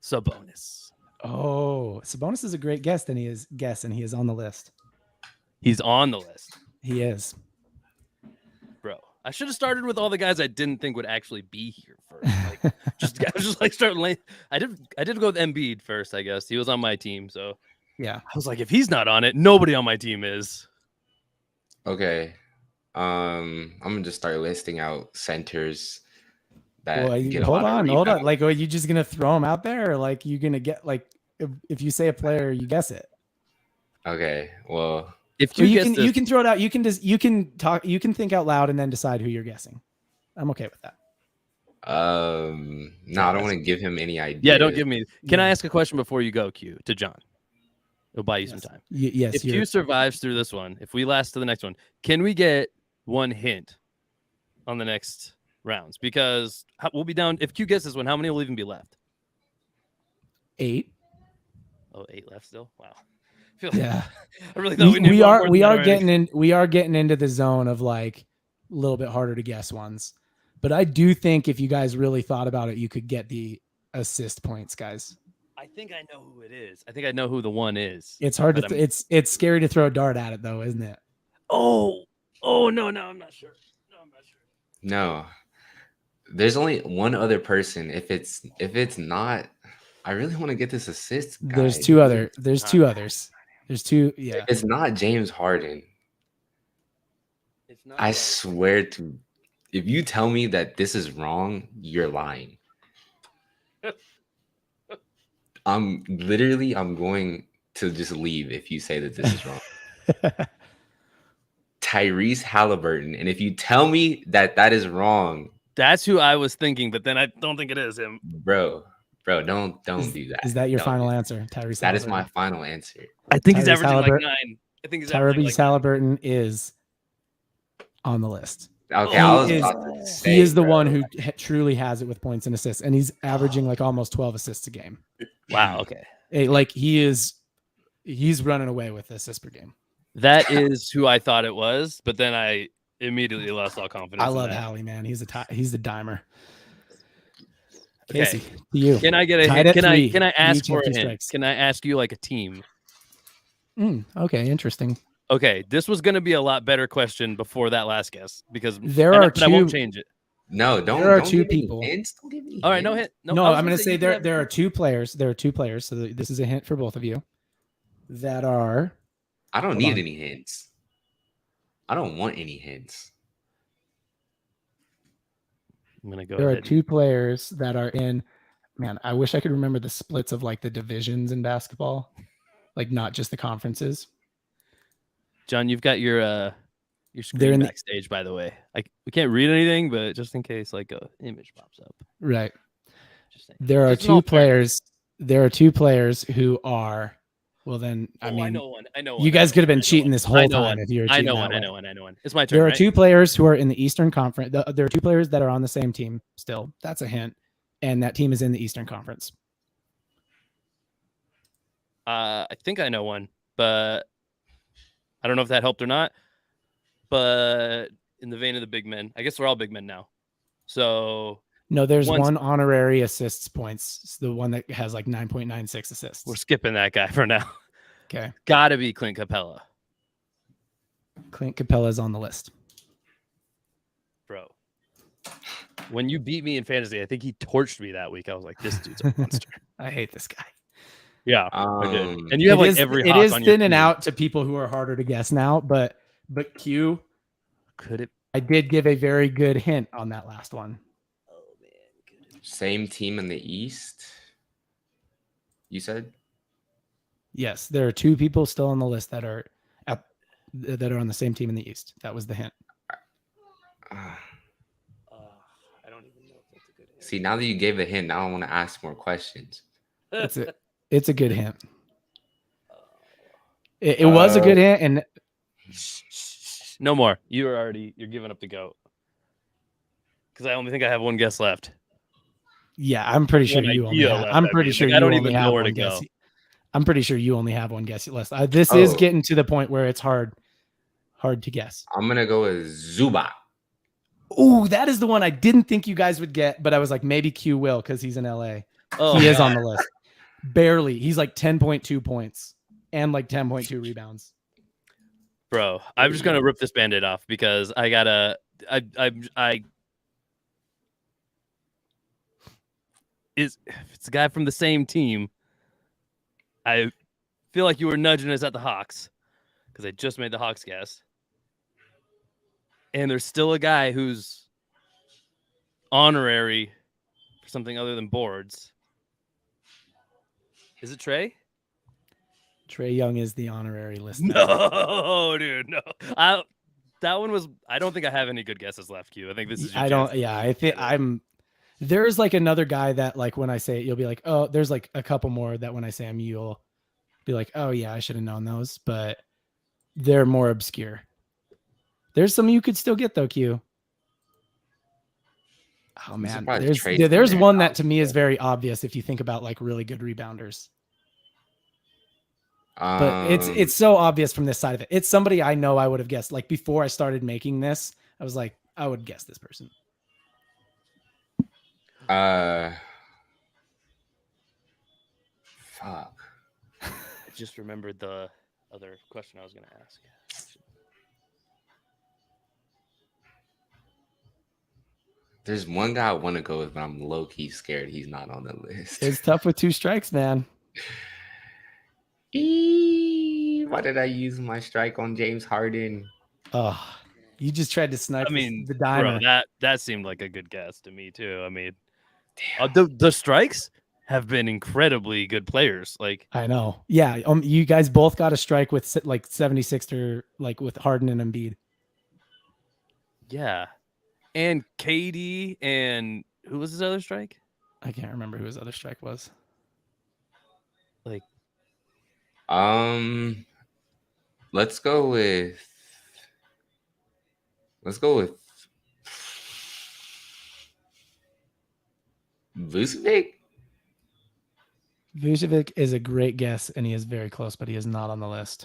Sabonis. Oh, Sabonis is a great guess, and he is on the list. He's on the list. He is. Bro, I should have started with all the guys I didn't think would actually be here first. Like, just like starting late. I did go with Embiid first, I guess. He was on my team, so yeah. I was like, if he's not on it, nobody on my team is. Okay. I'm gonna just start listing out centers that get hold a lot on. of Like, are you just gonna throw them out there, or like you gonna get like if you say a player, you guess it? Okay. Well, if you can throw it out. You can talk. You can think out loud and then decide who you're guessing. I'm okay with that. no, I don't want to give him any ideas. Yeah, don't give me. Can I ask a question before you go, Q, to John? It'll buy you some time. Yes. If Q survives through this one, if we last to the next one, can we get one hint on the next rounds? Because we'll be down. If Q gets this one, how many will even be left? 8. Oh, 8 left still. Wow. Yeah. I really thought we are getting into the zone of like a little bit harder to guess ones. But I do think if you guys really thought about it, you could get the assist points, guys. I think I know who it is. I think I know who the one is. It's hard to it's scary to throw a dart at it though, isn't it? Oh no, I'm not sure. No. There's only one other person. If it's not, I really want to get this assist guy. There's two others. There's two, yeah. If it's not James Harden, I swear to, if you tell me that this is wrong, you're lying. I'm going to just leave if you say that this is wrong. Tyrese Halliburton. And if you tell me that is wrong, that's who I was thinking, but then I don't think it is him. Bro, don't do that. Is that your final answer, Tyrese? That is my final answer. I think he's averaging like 9. I think he's Tyrese Halliburton is on the list. Okay, he is the one who truly has it with points and assists, and he's averaging like almost 12 assists a game. Wow. Okay. Like he's running away with assists per game. That is who I thought it was, but then I immediately lost all confidence. I love Hallie, man. He's the dimer. Okay. Casey, to you. Can I get a hint? Can I ask for a hint? Strikes. Can I ask you like a team? Okay, interesting. Okay, this was going to be a lot better question before that last guess because I won't change it. No, don't. There are don't two give people. Hints. Don't give me All right, hints. no hint. No, I'm going to say there are 2 players. There are 2 players. So this is a hint for both of you. That are. I don't need any hints. I don't want any hints. I'm gonna go. There are 2 players that are in. Man, I wish I could remember the splits of like the divisions in basketball, like not just the conferences. John, you've got your screen backstage, by the way. We can't read anything, but just in case like a image pops up. Right. There are 2 players. There are 2 players who are. Well, then I know one. You guys could have been cheating this whole time if you were. I know one. It's my turn. There are 2 players who are in the Eastern Conference. There are 2 players that are on the same team still. That's a hint, and that team is in the Eastern Conference. I think I know one, but I don't know if that helped or not. But in the vein of the big men, I guess we're all big men now. So no, there's one honorary assists points. It's the one that has like 9.96 assists. We're skipping that guy for now. Okay. Gotta be Clint Capella. Clint Capella is on the list. Bro. When you beat me in fantasy, I think he torched me that week. I was like, this dude's a monster. I hate this guy. Yeah. I did. And you have like every it is thinning out to people who are harder to guess now, but Q, could it? I did give a very good hint on that last one. Same team in the East, you said? Yes, there are 2 people still on the list that are on the same team in the East. That was the hint. I don't even know if that's a good hint. See, now that you gave a hint, now I want to ask more questions. It's a good hint. It was a good hint, and No more. You're giving up the GOAT. Because I only think I have one guess left. Yeah, I'm pretty sure you only have. I'm pretty sure you only have one guess. I'm pretty sure you only have one guess left. This is getting to the point where it's hard to guess. I'm gonna go with Zubac. Oh, that is the one I didn't think you guys would get, but I was like, maybe Q will because he's in LA. Oh, he is on the list. Barely. He's like 10.2 points and like 10.2 rebounds. Bro, I'm just gonna rip this Band-Aid off because I gotta. If it's a guy from the same team, I feel like you were nudging us at the Hawks because I just made the Hawks guess. And there's still a guy who's honorary for something other than boards. Is it Trey? Trae Young is the honorary list. No, dude, no. That one was. I don't think I have any good guesses left, Q. I think this is. I think there's like another guy that like when I say it, you'll be like, oh, there's like a couple more that when I say them, you'll be like, oh yeah, I should have known those, but they're more obscure. There's some you could still get though, Q. Oh man, there's one that to me is very obvious if you think about like really good rebounders. But it's so obvious from this side of it. It's somebody I know I would have guessed. Like before I started making this, I was like, I would guess this person. Fuck. I just remembered the other question I was going to ask. There's one guy I want to go with, but I'm low-key scared he's not on the list. It's tough with 2 strikes, man. Why did I use my strike on James Harden? Oh, you just tried to snipe the dimer. Bro, that seemed like a good guess to me too. I mean, the strikes have been incredibly good players. Like I know. Yeah, you guys both got a strike with like 76 or like with Harden and Embiid. Yeah. And KD and who was his other strike? I can't remember who his other strike was. Like, let's go with Vucevic. Vucevic is a great guess, and he is very close, but he is not on the list.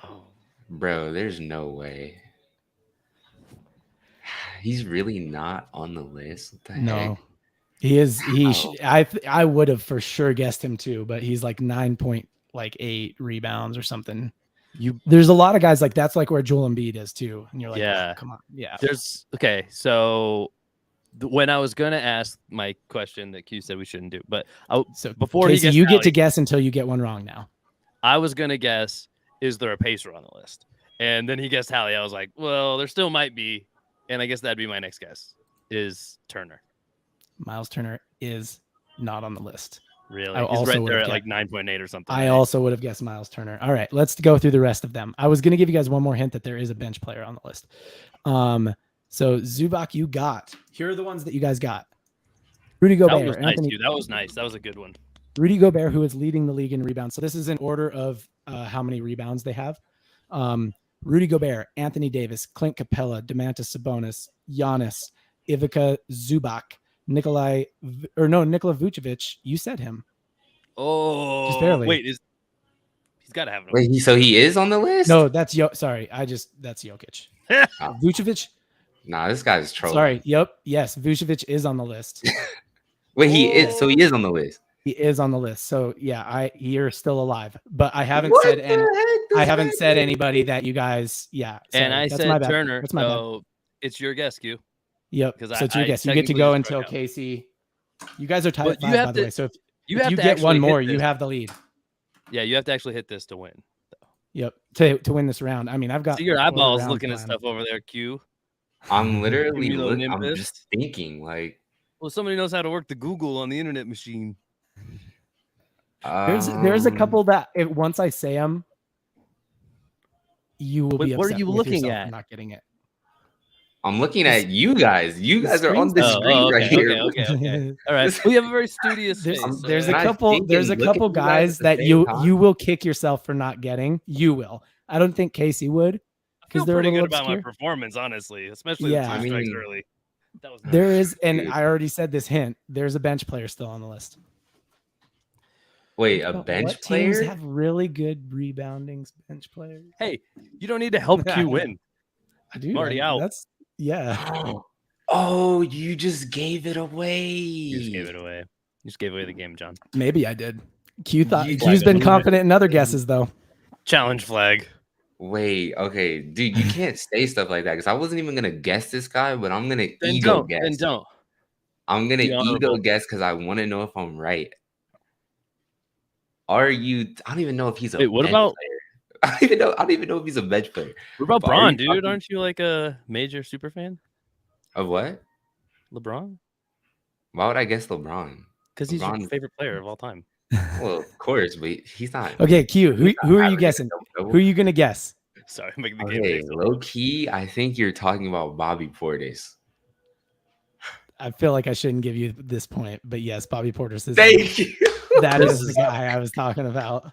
Oh, bro, there's no way. He's really not on the list. What the heck? He is. I would have for sure guessed him too, but he's like 9.8 rebounds or something. There's a lot of guys like that's like where Joel Embiid is too, and you're like, yeah, oh, come on, yeah. So when I was gonna ask my question that Q said we shouldn't do, but before Casey, you get to guess until you get one wrong. Now, I was gonna guess, is there a Pacer on the list? And then he guessed Hallie. I was like, well, there still might be. And I guess that'd be my next guess is Turner. Miles Turner is not on the list. Really? He's right there at like 9.8 or something. I also would have guessed Miles Turner. All right, let's go through the rest of them. I was going to give you guys one more hint that there is a bench player on the list. So Zubac, you got. Here are the ones that you guys got. Rudy Gobert. That was nice, dude. That was nice. That was a good one. Rudy Gobert, who is leading the league in rebounds. So this is in order of how many rebounds they have. Rudy Gobert, Anthony Davis, Clint Capella, Domantas Sabonis, Giannis, Ivica Zubac, Nikola Vucevic. You said him. Oh, just barely. Wait, he's got to have it. Wait, so he is on the list? No, that's that's Jokic. Vucevic. Nah, this guy's trolling. Sorry. Yep. Yes, Vucevic is on the list. Wait, he is. So he is on the list. He is on the list. So yeah, you're still alive, but I haven't said anybody that you guys. Yeah. Sorry, and I said Turner. That's my bad. It's your guess, Q. Yep. So it's your guess. You get to go until Casey. You guys are tied at 5, by the way. So if you get one more, you have the lead. Yeah, you have to actually hit this to win. Yep. To win this round. I mean, I've got your eyeballs looking at stuff over there, Q. I'm literally looking. I'm just thinking like. Well, somebody knows how to work the Google on the internet machine. There's a couple that once I say them, you will be upset. What are you looking at? I'm not getting it. I'm looking at you guys. You guys are on the screen right here. Okay. All right. We have a very studious face. There's a couple guys that you will kick yourself for not getting. You will. I don't think Casey would. feel pretty good about my performance, honestly, especially the 2 strikes early. That was nice. There is, and I already said this hint. There's a bench player still on the list. Wait, a bench player? Teams have really good rebounding bench players. Hey, you don't need to help Q win. I do. I'm already out. That's Oh, you just gave it away. You just gave it away. You just gave away the game, John. Maybe I did. Q's been confident in other guesses though. Challenge flag. Wait, okay, dude, you can't say stuff like that because I wasn't even gonna guess this guy, but I'm gonna ego guess. Then don't. I'm gonna ego guess because I want to know if I'm right. Are you? I don't even know if he's a. Wait, what about? Player. I don't even know if he's a bench player. What about Braun, dude? Aren't you like a major super fan of what? LeBron. Why would I guess LeBron? Because he's your favorite player of all time. Well, of course, but he's not. Okay, Q. Who are you guessing? Who are you gonna guess? Sorry, I'm making the game. Low key, I think you're talking about Bobby Portis. I feel like I shouldn't give you this point, but yes, Bobby Portis is. Thank you. That is the guy I was talking about.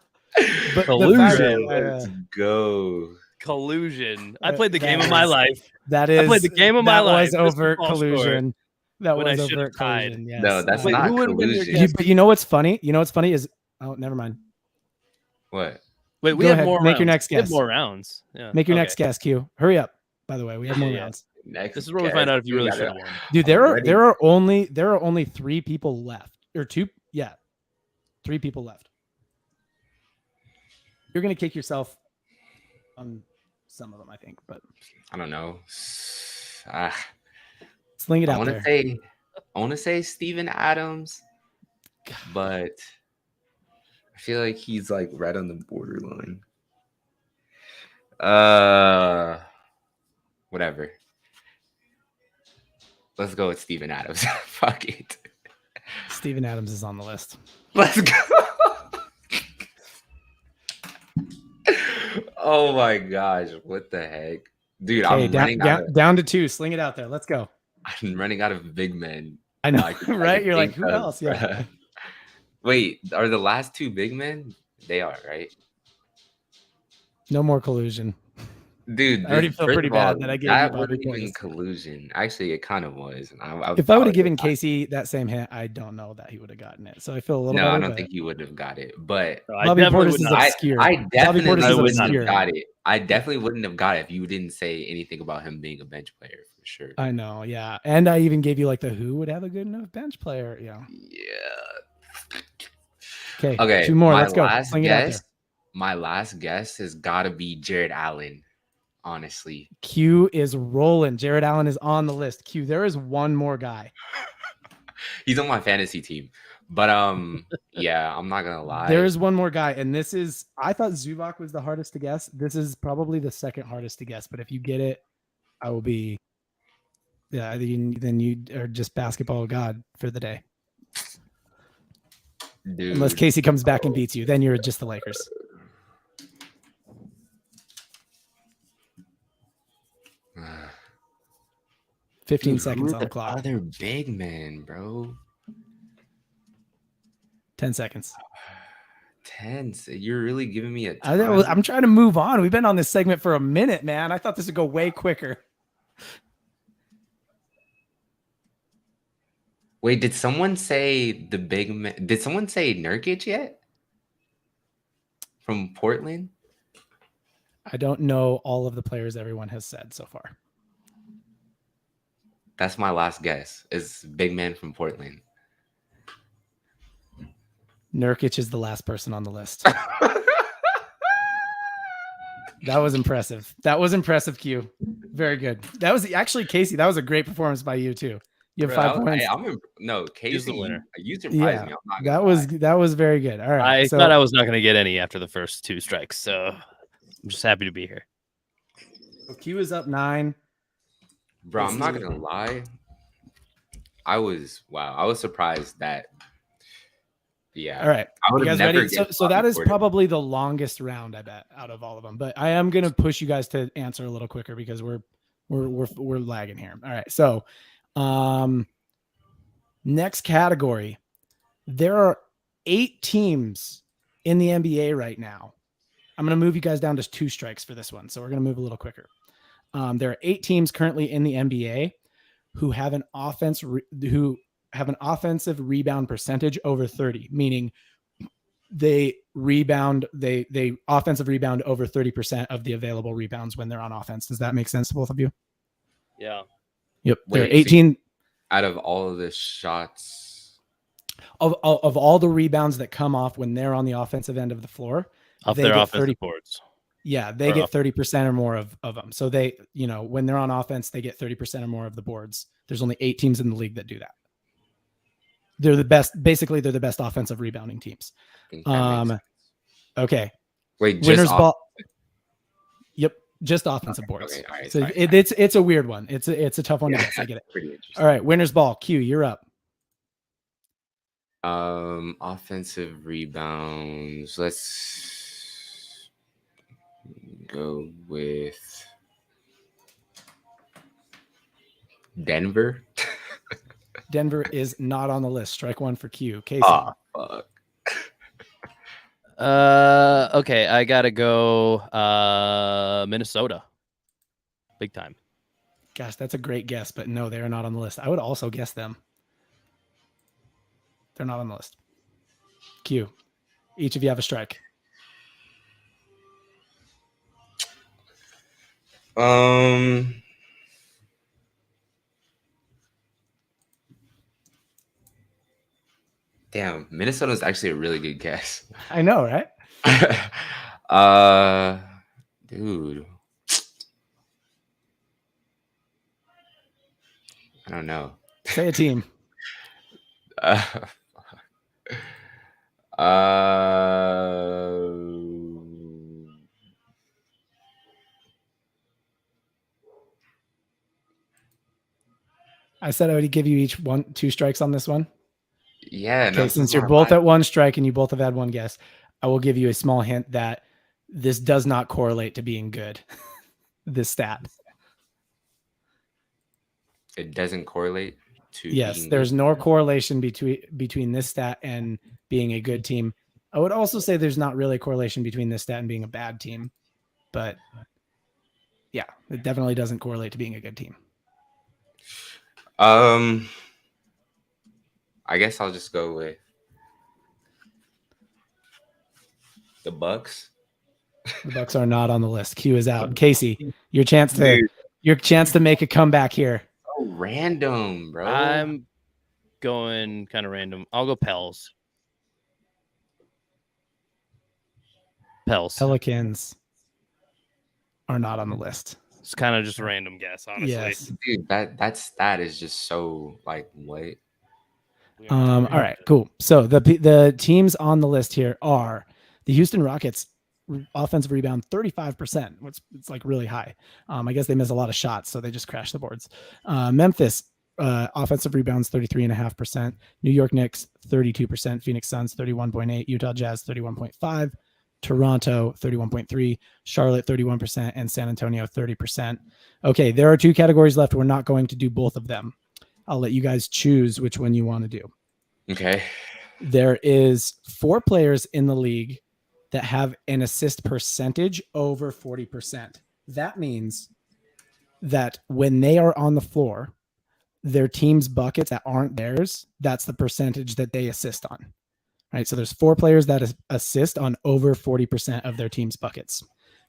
But collusion. Let's go. Collusion. I played the game of my life. That is. I played the game of my life. That was overt collusion. That was overt collusion. Yes. No, that's not collusion. But you know what's funny? Is never mind. What? Wait, we have more. Make your next guess. We have more rounds. Yeah. Make your next guess, Q. Hurry up. By the way, we have more rounds. This is where we find out if you really should have won. Dude, there are only 3 people left. Or 2. Yeah. 3 people left. You're gonna kick yourself on some of them, I think, but I don't know. Sling it out there. I want to say Steven Adams, but I feel like he's like right on the borderline. Whatever. Let's go with Steven Adams. Fuck it. Steven Adams is on the list. Let's go. Oh my gosh, what the heck? Dude, I'm running down to 2. Sling it out there. Let's go. I'm running out of big men. I know, right? You're like, who else? Yeah. Wait, are the last 2 big men? They are, right? No more collusion. Dude, I already feel pretty bad that I gave you Bobby Portis. Collusion. Actually, it kind of was. If I would have given Casey that same hint, I don't know that he would have gotten it. So I feel a little better. No, I don't think he would have got it. But Bobby Portis is obscure. I definitely wouldn't have got it. I definitely wouldn't have got it if you didn't say anything about him being a bench player for sure. I know, yeah. And I even gave you like the who would have a good enough bench player. Yeah. Okay. 2 more. Let's go. My last guess has got to be Jared Allen. Honestly, Q is rolling. Jared Allen is on the list. Q, there is one more guy. He's on my fantasy team, but yeah, I'm not gonna lie. There is one more guy, and this is. I thought Zubac was the hardest to guess. This is probably the second hardest to guess. But if you get it, I will be. Yeah, then you are just basketball god for the day. Dude, unless Casey comes back and beats you, then you're just the Lakers. Uh, 15 seconds on the clock. Other big man, bro. 10 seconds. 10. You're really giving me a time. I'm trying to move on. We've been on this segment for a minute, man. I thought this would go way quicker. Wait, did someone say the big man? Did someone say Nurkic yet? From Portland? I don't know all of the players everyone has said so far. That's my last guess. Is big man from Portland. Nurkic is the last person on the list. That was impressive. That was impressive, Q. Very good. That was actually Casey. That was a great performance by you too. You have 5 points. No, Casey, the winner. You surprised me. That was very good. All right. I thought I was not going to get any after the first 2 strikes, so I'm just happy to be here. So Q is up 9. Bro, I'm not gonna lie. I was surprised that. Yeah. All right. You guys ready? So that is probably the longest round, I bet, out of all of them. But I am gonna push you guys to answer a little quicker because we're lagging here. All right. So next category. There are 8 teams in the NBA right now. I'm gonna move you guys down to 2 strikes for this one. So we're gonna move a little quicker. There are 8 teams currently in the NBA who have an offensive rebound percentage over 30, meaning they offensive rebound over 30% of the available rebounds when they're on offense. Does that make sense to both of you? Yeah. Yep. There are 18 out of all of the shots of all the rebounds that come off when they're on the offensive end of the floor, off they their get offensive boards. Yeah, they get 30% or more of them. So they, when they're on offense, they get 30% or more of the boards. There's only 8 teams in the league that do that. They're the best. Basically, they're the best offensive rebounding teams. Okay. Wait, winners ball. Yep, just offensive boards. Okay, all right, so it's a weird one. It's a tough one to guess. I get it. Pretty interesting. All right, winners ball. Q, you're up. Offensive rebounds. Let's go with Denver. Denver is not on the list. Strike one for Q. Casey. Oh, fuck. Okay, I gotta go Minnesota. Big time. Gosh, that's a great guess, but no, they are not on the list. I would also guess them. They're not on the list. Q. Each of you have a strike. Damn, Minnesota is actually a really good guess. I know, right? Dude, I don't know. Say a team. I said I would give you each 2 strikes on this one. Yeah. Okay, since you're both at 1 strike and you both have had 1 guess, I will give you a small hint that this does not correlate to being good. This stat. It doesn't correlate to. Yes, there's no correlation between this stat and being a good team. I would also say there's not really a correlation between this stat and being a bad team, but yeah, it definitely doesn't correlate to being a good team. I guess I'll just go with the Bucks. The Bucks are not on the list. Q is out. Casey, your chance to make a comeback here. So random, bro. I'm going kind of random. I'll go Pels. Pelicans are not on the list. It's kind of just a random guess, honestly. Yes. Dude, that stat is just so like what? All right, cool. So the teams on the list here are the Houston Rockets, offensive rebound 35%. It's like really high. I guess they miss a lot of shots, so they just crash the boards. Memphis, offensive rebounds 33.5%. New York Knicks 32%. Phoenix Suns 31.8%. Utah Jazz 31.5%. Toronto 31.3%. Charlotte 31%, and San Antonio 30%. Okay, there are 2 categories left. We're not going to do both of them. I'll let you guys choose which one you want to do. Okay. There is 4 players in the league that have an assist percentage over 40%. That means that when they are on the floor, their team's buckets that aren't theirs, that's the percentage that they assist on. Right? So there's 4 players that assist on over 40% of their team's buckets.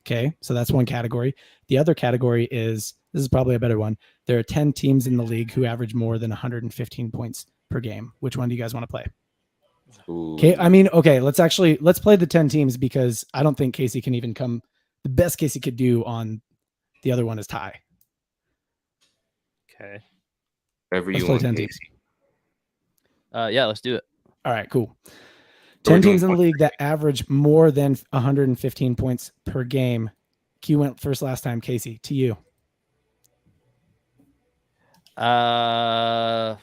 Okay, so that's one category. The other category is, this is probably a better one. There are 10 teams in the league who average more than 115 points per game. Which one do you guys want to play? Ooh. Okay, let's play the 10 teams, because I don't think Casey can even come. The best Casey could do on the other one is tie. Okay. Whatever Let's you play want, 10 Casey. teams. Yeah, let's do it. All right, cool. 10 teams in the league that average more than 115 points per game. Q went first last time. Casey, to you. Okay.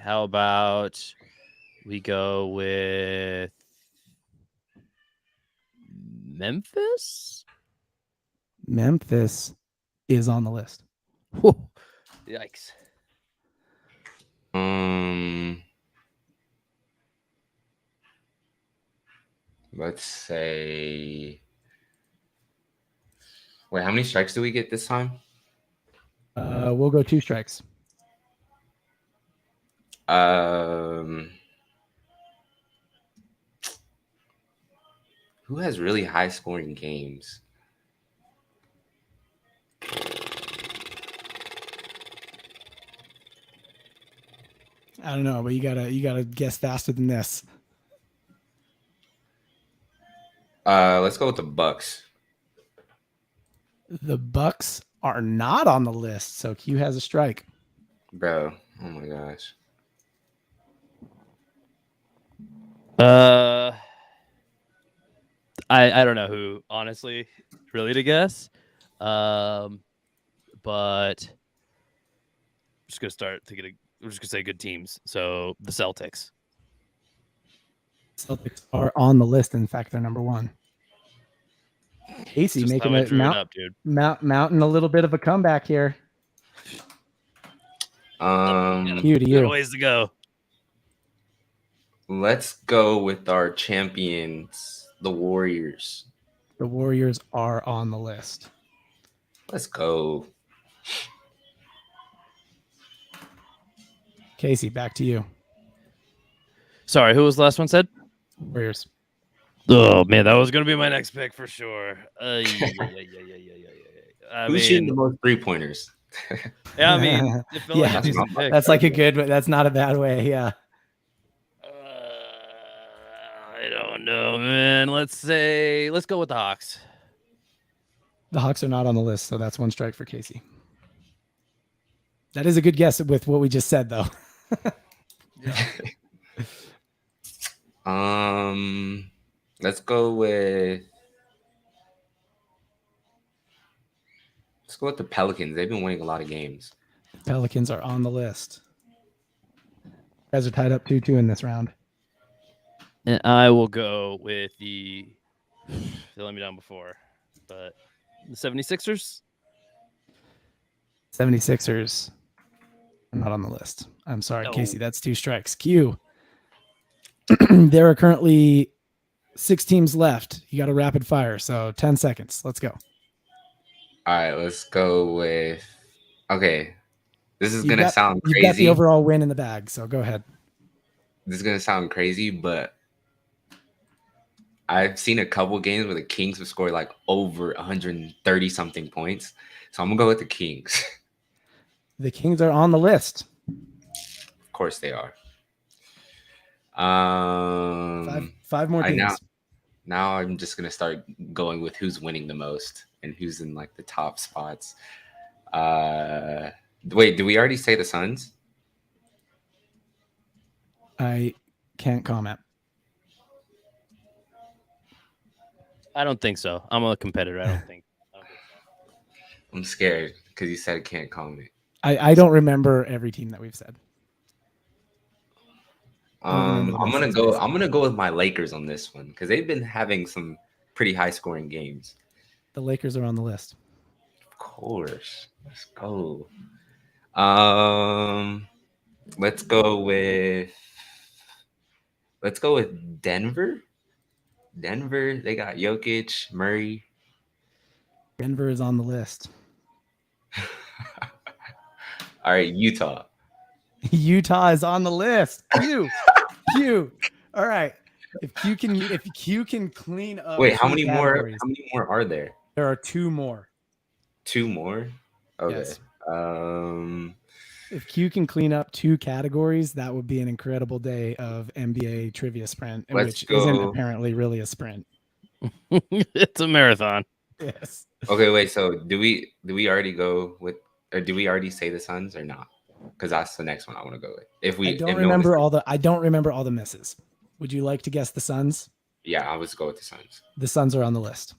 How about we go with Memphis? Memphis is on the list. Whew. Yikes. Let's say Wait, how many strikes do we get this time? We'll go 2 strikes. Who has really high scoring games? I don't know, but you gotta guess faster than this. Let's go with the Bucks. The Bucks are not on the list, so Q has a strike. Bro, oh my gosh. I don't know who, honestly, really to guess. But I'm just gonna start thinking. I'm just gonna say good teams. So the Celtics. Celtics are on the list. In fact, they're number 1. Casey making mounting a little bit of a comeback here. Q to you. Ways to go. Let's go with our champions, the Warriors. The Warriors are on the list. Let's go. Casey, back to you. Sorry, who was the last one said? Warriors. Oh man, that was gonna be my next pick for sure. Who's shooting the most 3-pointers? Yeah, I mean, yeah, that's like a good, but that's not a bad way. Yeah. I don't know, man. Let's go with the Hawks. The Hawks are not on the list, so that's 1 strike for Casey. That is a good guess with what we just said, though. Let's go with the Pelicans. They've been winning a lot of games. The Pelicans are on the list. You guys are tied up 2-2 in this round. And I will go with they let me down before, but the 76ers. 76ers are not on the list. I'm sorry, Casey. That's 2 strikes. Q. There are currently 6 teams left. You got a rapid fire, so 10 seconds. Let's go. All right, let's go with. Okay, this is gonna sound crazy. You've got the overall win in the bag, so go ahead. This is gonna sound crazy, but I've seen a couple games where the Kings have scored like over 130 something points, so I'm gonna go with the Kings. The Kings are on the list. Of course they are. 5 more teams. Now I'm just gonna start going with who's winning the most and who's in like the top spots. Wait, did we already say the Suns? I can't comment. I don't think so. I'm a competitor. I don't think so. I'm scared because you said can't comment. I don't remember every team that we've said. I'm gonna go with my Lakers on this one because they've been having some pretty high scoring games. The Lakers are on the list. Of course. Let's go. Let's go with Denver. Denver, they got Jokic, Murray. Denver is on the list. All right, Utah. Utah is on the list. Q. All right. If Q can clean up. Wait, how many more are there? There are 2 more. 2 more? Okay. Yes. If Q can clean up 2 categories, that would be an incredible day of NBA trivia sprint, which isn't apparently really a sprint. It's a marathon. Yes. Okay, wait. So do we already go with, or do we already say the Suns or not? Because that's the next one I want to go with. I don't remember all the misses. Would you like to guess the Suns? Yeah, I would go with the Suns. The Suns are on the list.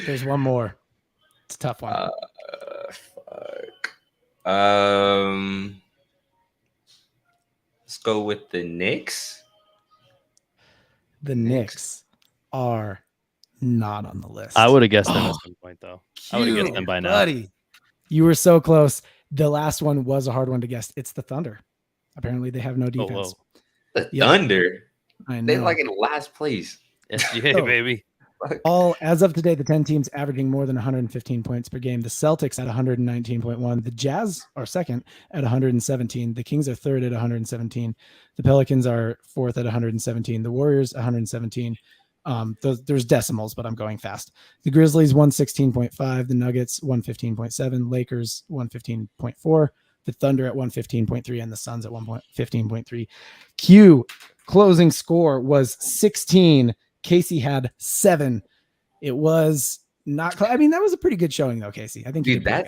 There's one more. It's a tough one. Fuck. Let's go with the Knicks. The Knicks are not on the list. I would have guessed them at some point, though. I would have guessed them by now. Buddy. You were so close. The last one was a hard one to guess. It's the Thunder. Apparently, they have no defense. The Thunder? I know. They're like in last place. SGA, baby. All as of today, the 10 teams averaging more than 115 points per game. The Celtics at 119.1. The Jazz are second at 117. The Kings are third at 117. The Pelicans are fourth at 117. The Warriors 117. There's decimals, but I'm going fast. The Grizzlies 116.5. The Nuggets 115.7. Lakers 115.4. The Thunder at 115.3 and the Suns at 115.3. Q closing score was 16. Casey had 7. It was not. I mean, that was a pretty good showing, though, Casey. I think. Dude, the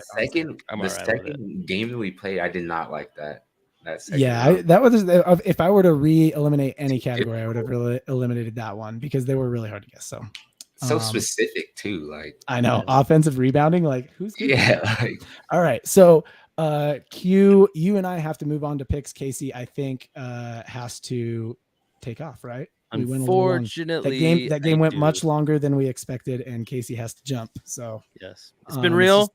second game that we played, I did not like that. That was. If I were to eliminate any category, I would have really eliminated that one because they were really hard to guess. So specific too. Like I know offensive rebounding. Like who's good? Yeah. All right, so Q, you and I have to move on to picks. Casey, I think has to take off, right? Unfortunately, that game went much longer than we expected, and Casey has to jump. So yes, it's been real.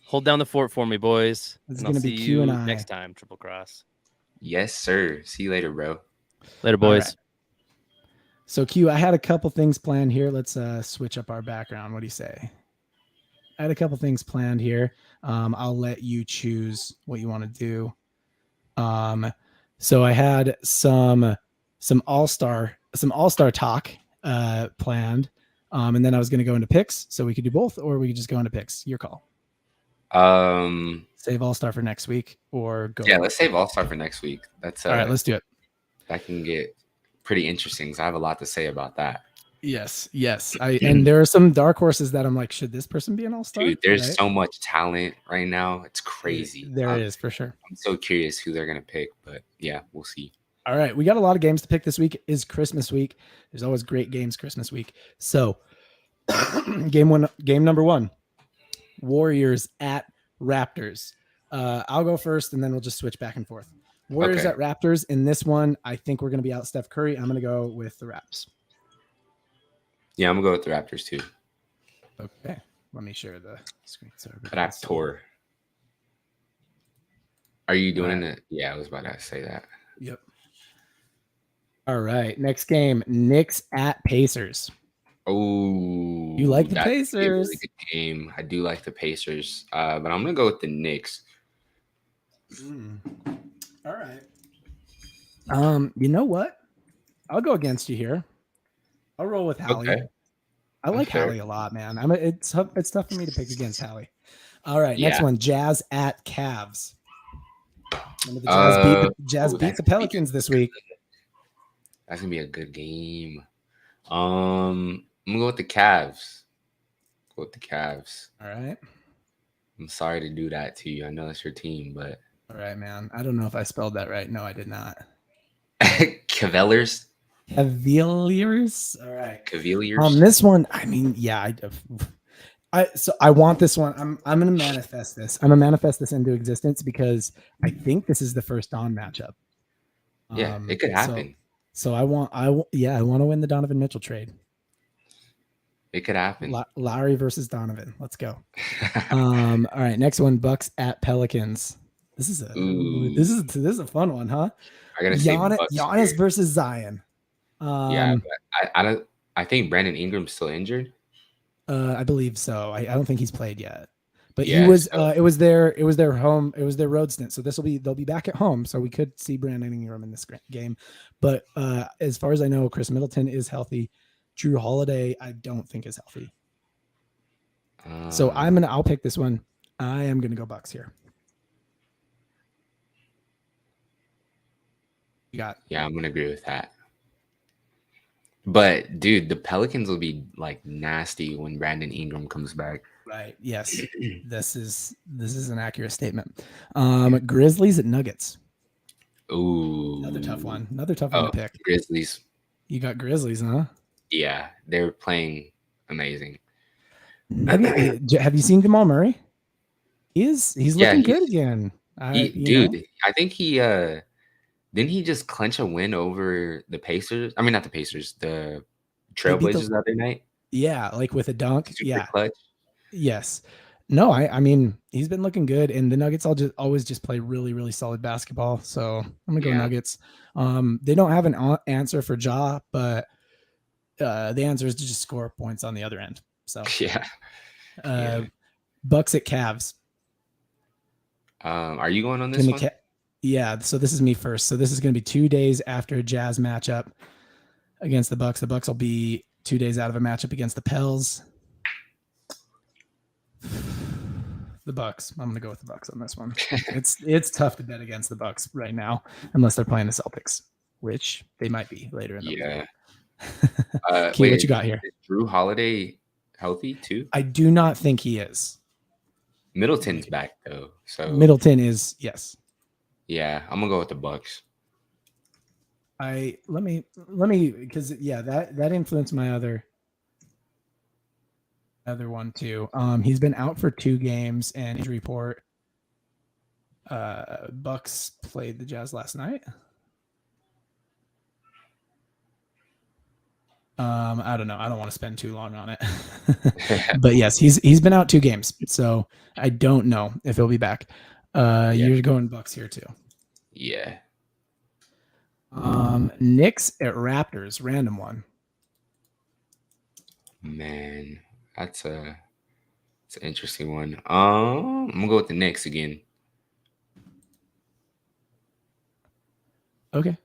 Hold down the fort for me, boys. This is going to be Q and I next time. Triple Cross. Yes, sir. See you later, bro. Later, boys. Right. So Q, I had a couple things planned here. Let's switch up our background. What do you say? I had a couple things planned here. I'll let you choose what you want to do. So I had some all-star talk planned, and then I was going to go into picks, so we could do both, or we could just go into picks. Your call. Save all-star for next week, or go. Yeah, let's save all-star for next week. That's all right. Let's do it. That can get pretty interesting because I have a lot to say about that. Yes. And there are some dark horses that I'm like, should this person be an all-star? Dude, there's so much talent right now. It's crazy. There is for sure. I'm so curious who they're gonna pick, but yeah, we'll see. All right, we got a lot of games to pick this week. Is Christmas week. There's always great games Christmas week. So, game number 1, Warriors at Raptors. I'll go first, and then we'll just switch back and forth. Warriors at Raptors. In this one, I think we're going to be out Steph Curry. I'm going to go with the Raps. Yeah, I'm going to go with the Raptors too. Okay, let me share the screen. Raptor. Are you doing it? Yeah, I was about to say that. Yep. All right, next game, Knicks at Pacers. Oh, you like the Pacers? A really good game. I do like the Pacers, but I'm gonna go with the Knicks. All right. You know what? I'll go against you here. I'll roll with Hallie. Okay. I like Hallie a lot, man. It's tough for me to pick against Hallie. All right, next one, Jazz at Cavs. Remember the Jazz beat the Pelicans this week. That's gonna be a good game. I'm gonna go with the Cavs. All right. I'm sorry to do that to you. I know it's your team, but all right, man. I don't know if I spelled that right. No, I did not. Cavaliers. All right. Cavaliers. This one, I mean, yeah, I want this one. I'm gonna manifest this. I'm gonna manifest this into existence because I think this is the first Dawn matchup. Yeah, it could happen. So I want to win the Donovan Mitchell trade. It could happen. Lowry versus Donovan. Let's go. All right, next one, Bucks at Pelicans. This is a fun one, huh? I gotta say Giannis versus Zion. Yeah, but I think Brandon Ingram's still injured. I believe so. I don't think he's played yet. But he was. It was their road stint. So they'll be back at home. So we could see Brandon Ingram in this game. But as far as I know, Chris Middleton is healthy. Drew Holiday, I don't think is healthy. So I'll pick this one. I am gonna go Bucks here. Yeah, I'm gonna agree with that. But dude, the Pelicans will be like nasty when Brandon Ingram comes back. Right. Yes. This is an accurate statement. Grizzlies at Nuggets. Ooh. Another tough one to pick. Grizzlies. You got Grizzlies, huh? Yeah, they're playing amazing. Have you seen Jamal Murray? He's looking good again. I think he didn't he just clinch a win over the Pacers? I mean, not the Pacers, the Trailblazers the other night. Yeah, like with a dunk. Super clutch. Yes. No, I mean, he's been looking good, and the Nuggets always just play really, really solid basketball. So I'm gonna go Nuggets. They don't have an answer for Ja, but the answer is to just score points on the other end. So yeah. Bucks at Cavs. Are you going on this one? Yeah. So this is me first. So this is going to be 2 days after a Jazz matchup against the Bucks. The Bucks will be 2 days out of a matchup against the Pels. The Bucks. I'm going to go with the Bucks on this one. It's tough to bet against the Bucks right now, unless they're playing the Celtics, which they might be later in the week. Key, what you got here? Is Drew Holiday healthy too? I do not think he is. Middleton's back though, so Middleton is, yes. Yeah, I'm gonna go with the Bucks. Let me because that influenced my other one too. He's been out for 2 games and injury report. Bucks played the Jazz last night. I don't know. I don't want to spend too long on it. But yes, he's been out 2 games, so I don't know if he'll be back. You're going Bucks here too. Yeah. Knicks at Raptors, random one. Man, it's an interesting one. I'm gonna go with the Knicks again. Okay.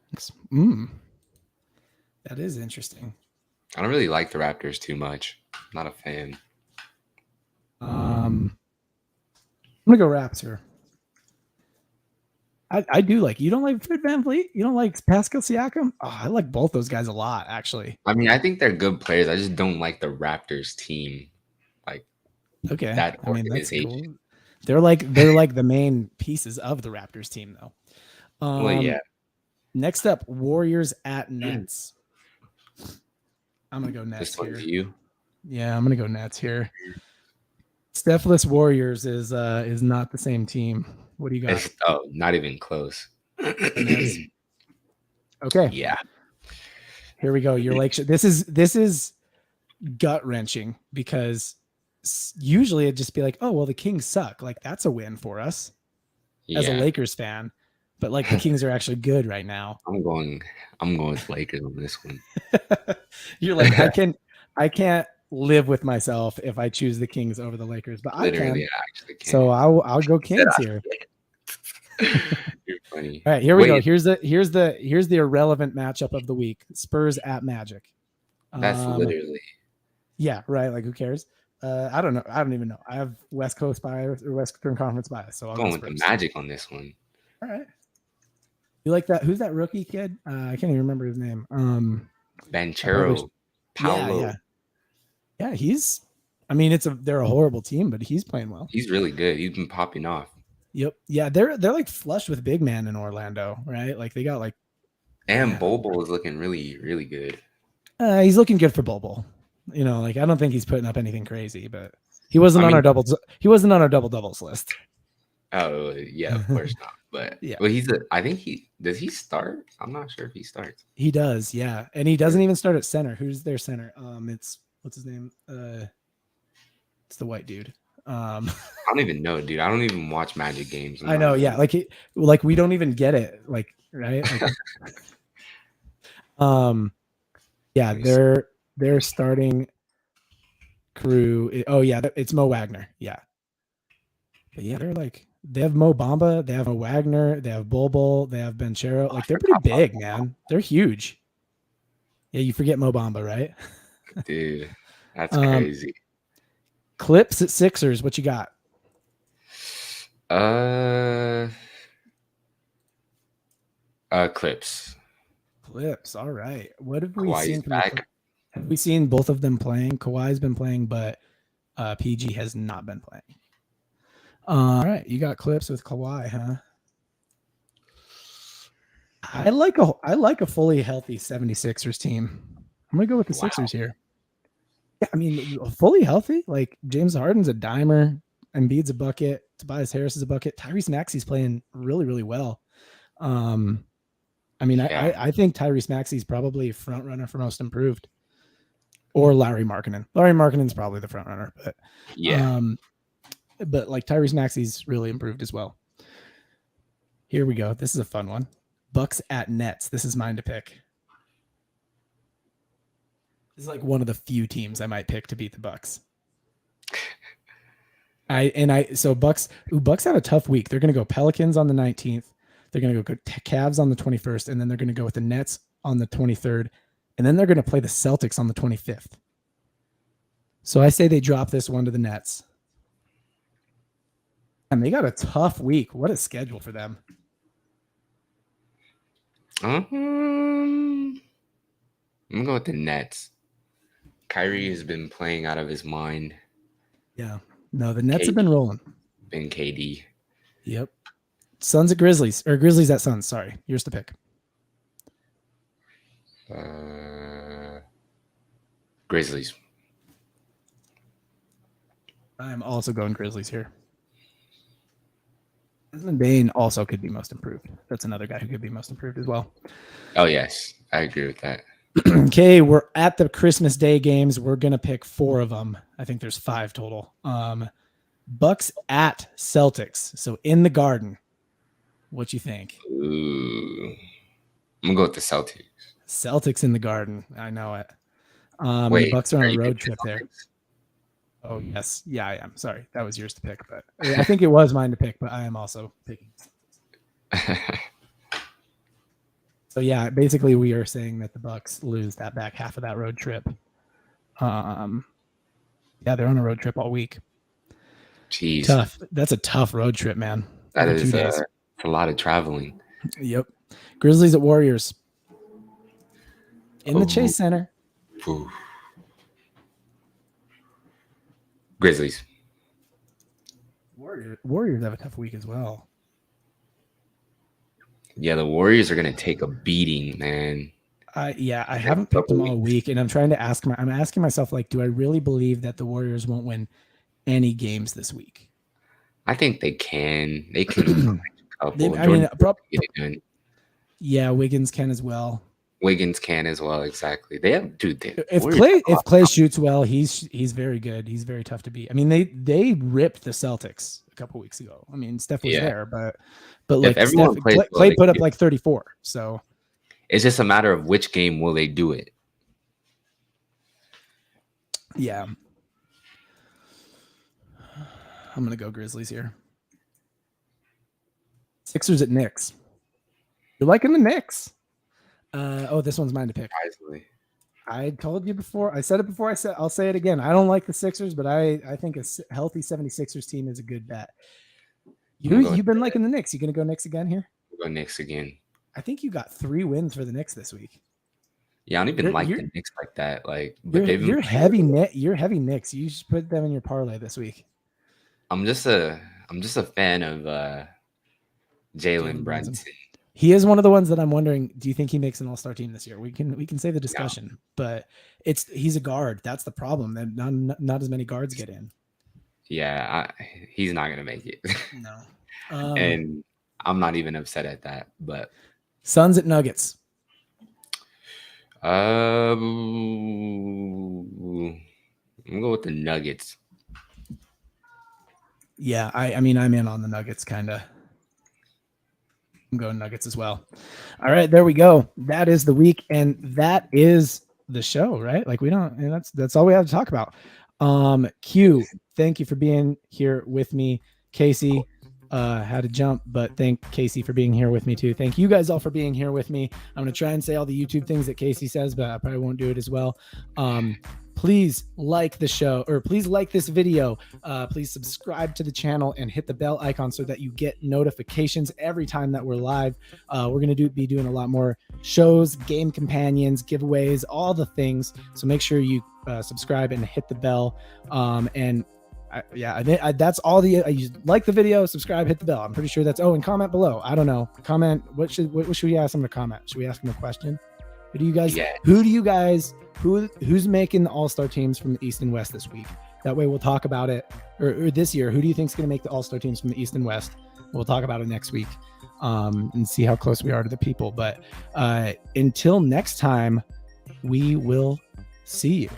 That is interesting. I don't really like the Raptors too much. I'm not a fan. I'm gonna go Raps here. I do like. You don't like Fred VanVleet? You don't like Pascal Siakam? Oh, I like both those guys a lot, actually. I mean, I think they're good players. I just don't like the Raptors team. Like, okay, that organization. That's cool. They're like the main pieces of the Raptors team, though. Well, yeah. Next up, Warriors at Nets. I'm gonna go Nets here. This you? Yeah, I'm gonna go Nets here. Stephless Warriors is not the same team. What do you got? Not even close. Okay. Yeah. Here we go. You're like, this is gut wrenching because usually it'd just be like, oh well, the Kings suck. Like that's a win for us as a Lakers fan. But like the Kings are actually good right now. I'm going with Lakers on this one. You're like, I can't live with myself if I choose the Kings over the Lakers, but literally, I actually can. So I'll go Kings here. You're funny. All right, here we go. Here's the irrelevant matchup of the week: Spurs at Magic. That's literally. Yeah, right. Like, who cares? I don't know. I don't even know. I have West Coast bias or Western Conference bias, so I'll go with the Magic on this one. All right. You like that? Who's that rookie kid? I can't even remember his name. Banchero. Paolo. Yeah, he's. I mean, they're a horrible team, but he's playing well. He's really good. He's been popping off. Yep. Yeah, they're like flush with big man in Orlando, right? Like they got like. And Bobo is looking really, really good. He's looking good for Bobo. You know, like I don't think he's putting up anything crazy, but he wasn't on our doubles. He wasn't on our double doubles list. Oh yeah, of course not. But yeah, well, I think does he start? I'm not sure if he starts. He does, yeah, and he doesn't even start at center. Who's their center? It's what's his name? It's the white dude. I don't even know, dude. I don't even watch Magic games. I know, yeah, like we don't even get it, like right. Like, yeah, their starting crew. Oh yeah, it's Mo Wagner. Yeah, but yeah, they have Mo Bamba, they have Mo Wagner, they have Bol, they have Banchero. Like they're pretty big, man. They're huge. Yeah, you forget Mo Bamba, right? Dude, that's crazy. Clips at Sixers. What you got? Clips. Clips. All right. What have we seen from have we seen both of them playing? Kawhi's been playing, but PG has not been playing. All right, you got Clips with Kawhi, huh? I like a fully healthy 76ers team. I'm gonna go with the Sixers here. Yeah, I mean, fully healthy. Like James Harden's a dimer, Embiid's a bucket, Tobias Harris is a bucket, Tyrese Maxey's playing really, really well. I mean, I think Tyrese Maxey's probably front runner for most improved, or Larry Markkinen. Larry Markkinen's probably the front runner, but yeah. But like Tyrese Maxey's really improved as well. Here we go. This is a fun one. Bucks at Nets. This is mine to pick. This is like one of the few teams I might pick to beat the Bucks. So Bucks have a tough week. They're going to go Pelicans on the 19th. They're going to go Cavs on the 21st, and then they're going to go with the Nets on the 23rd, and then they're going to play the Celtics on the 25th. So I say they drop this one to the Nets. And they got a tough week. What a schedule for them. I'm going to go with the Nets. Kyrie has been playing out of his mind. Yeah. No, the Nets have been rolling. And KD. Yep. Suns at Grizzlies. Or Grizzlies at Suns. Sorry. Yours to pick. Grizzlies. I'm also going Grizzlies here. Desmond Bane also could be most improved. That's another guy who could be most improved as well. Oh, yes. I agree with that. Okay, we're at the Christmas Day games. We're going to pick 4 of them. I think there's 5 total. Bucks at Celtics. So in the Garden. What you think? Ooh. I'm going to go with the Celtics. Celtics in the Garden. I know it. Wait, the Bucks are on a road trip there. Oh, yes. Yeah, I am. Sorry. That was yours to pick. But I think it was mine to pick, but I am also picking. So, yeah, basically we are saying that the Bucks lose that back half of that road trip. Yeah, they're on a road trip all week. Jeez. Tough. That's a tough road trip, man. That is a lot of traveling. Yep. Grizzlies at Warriors. In the Chase Center. Ooh. Grizzlies. Warriors have a tough week as well. Yeah, the Warriors are going to take a beating, man. I haven't picked them all week, and I'm trying to I'm asking myself, like, do I really believe that the Warriors won't win any games this week? I think they can. They can. Yeah, Wiggins can as well. Wiggins can as well, exactly. They have, dude. If Clay shoots well, he's very good. He's very tough to beat. I mean, they ripped the Celtics a couple weeks ago. I mean, Steph was there, but like Clay put up like 34. So it's just a matter of which game will they do it. Yeah, I'm gonna go Grizzlies here. Sixers at Knicks. You're liking the Knicks. This one's mine to pick. Surprisingly. I told you before. I said it before. I'll say it again. I don't like the Sixers, but I think a healthy 76ers team is a good bet. You've been liking the Knicks. You going to go Knicks again here? We'll go Knicks again. I think you got 3 wins for the Knicks this week. Yeah, I don't even like the Knicks like that. Like, but you're heavy Knicks. You should put them in your parlay this week. I'm just a fan of Jalen Brunson. He is one of the ones that I'm wondering, do you think he makes an all-star team this year? We can say the discussion, but he's a guard. That's the problem. That not as many guards get in. Yeah, he's not gonna make it. No. And I'm not even upset at that. But Suns at Nuggets. I'm gonna go with the Nuggets. Yeah, I mean I'm in on the Nuggets kind of. I'm going Nuggets as well. All right, there we go. That is the week, and that is the show, right? Like that's all we have to talk about. Q, thank you for being here with me. Casey had to jump, but thank Casey for being here with me too. Thank you guys all for being here with me. I'm gonna try and say all the YouTube things that Casey says, but I probably won't do it as well. Please like the show, or please like this video. Please subscribe to the channel and hit the bell icon so that you get notifications every time that we're live. We're going to be doing a lot more shows, game companions, giveaways, all the things. So make sure you subscribe and hit the bell. That's all you like the video, subscribe, hit the bell. I'm pretty sure that's, and comment below. I don't know. Comment. What should we ask them to comment? Should we ask them a question? Who's making the all-star teams from the East and West this week? That way we'll talk about it, or this year. Who do you think is going to make the all-star teams from the East and West? We'll talk about it next week and see how close we are to the people. But until next time, we will see you.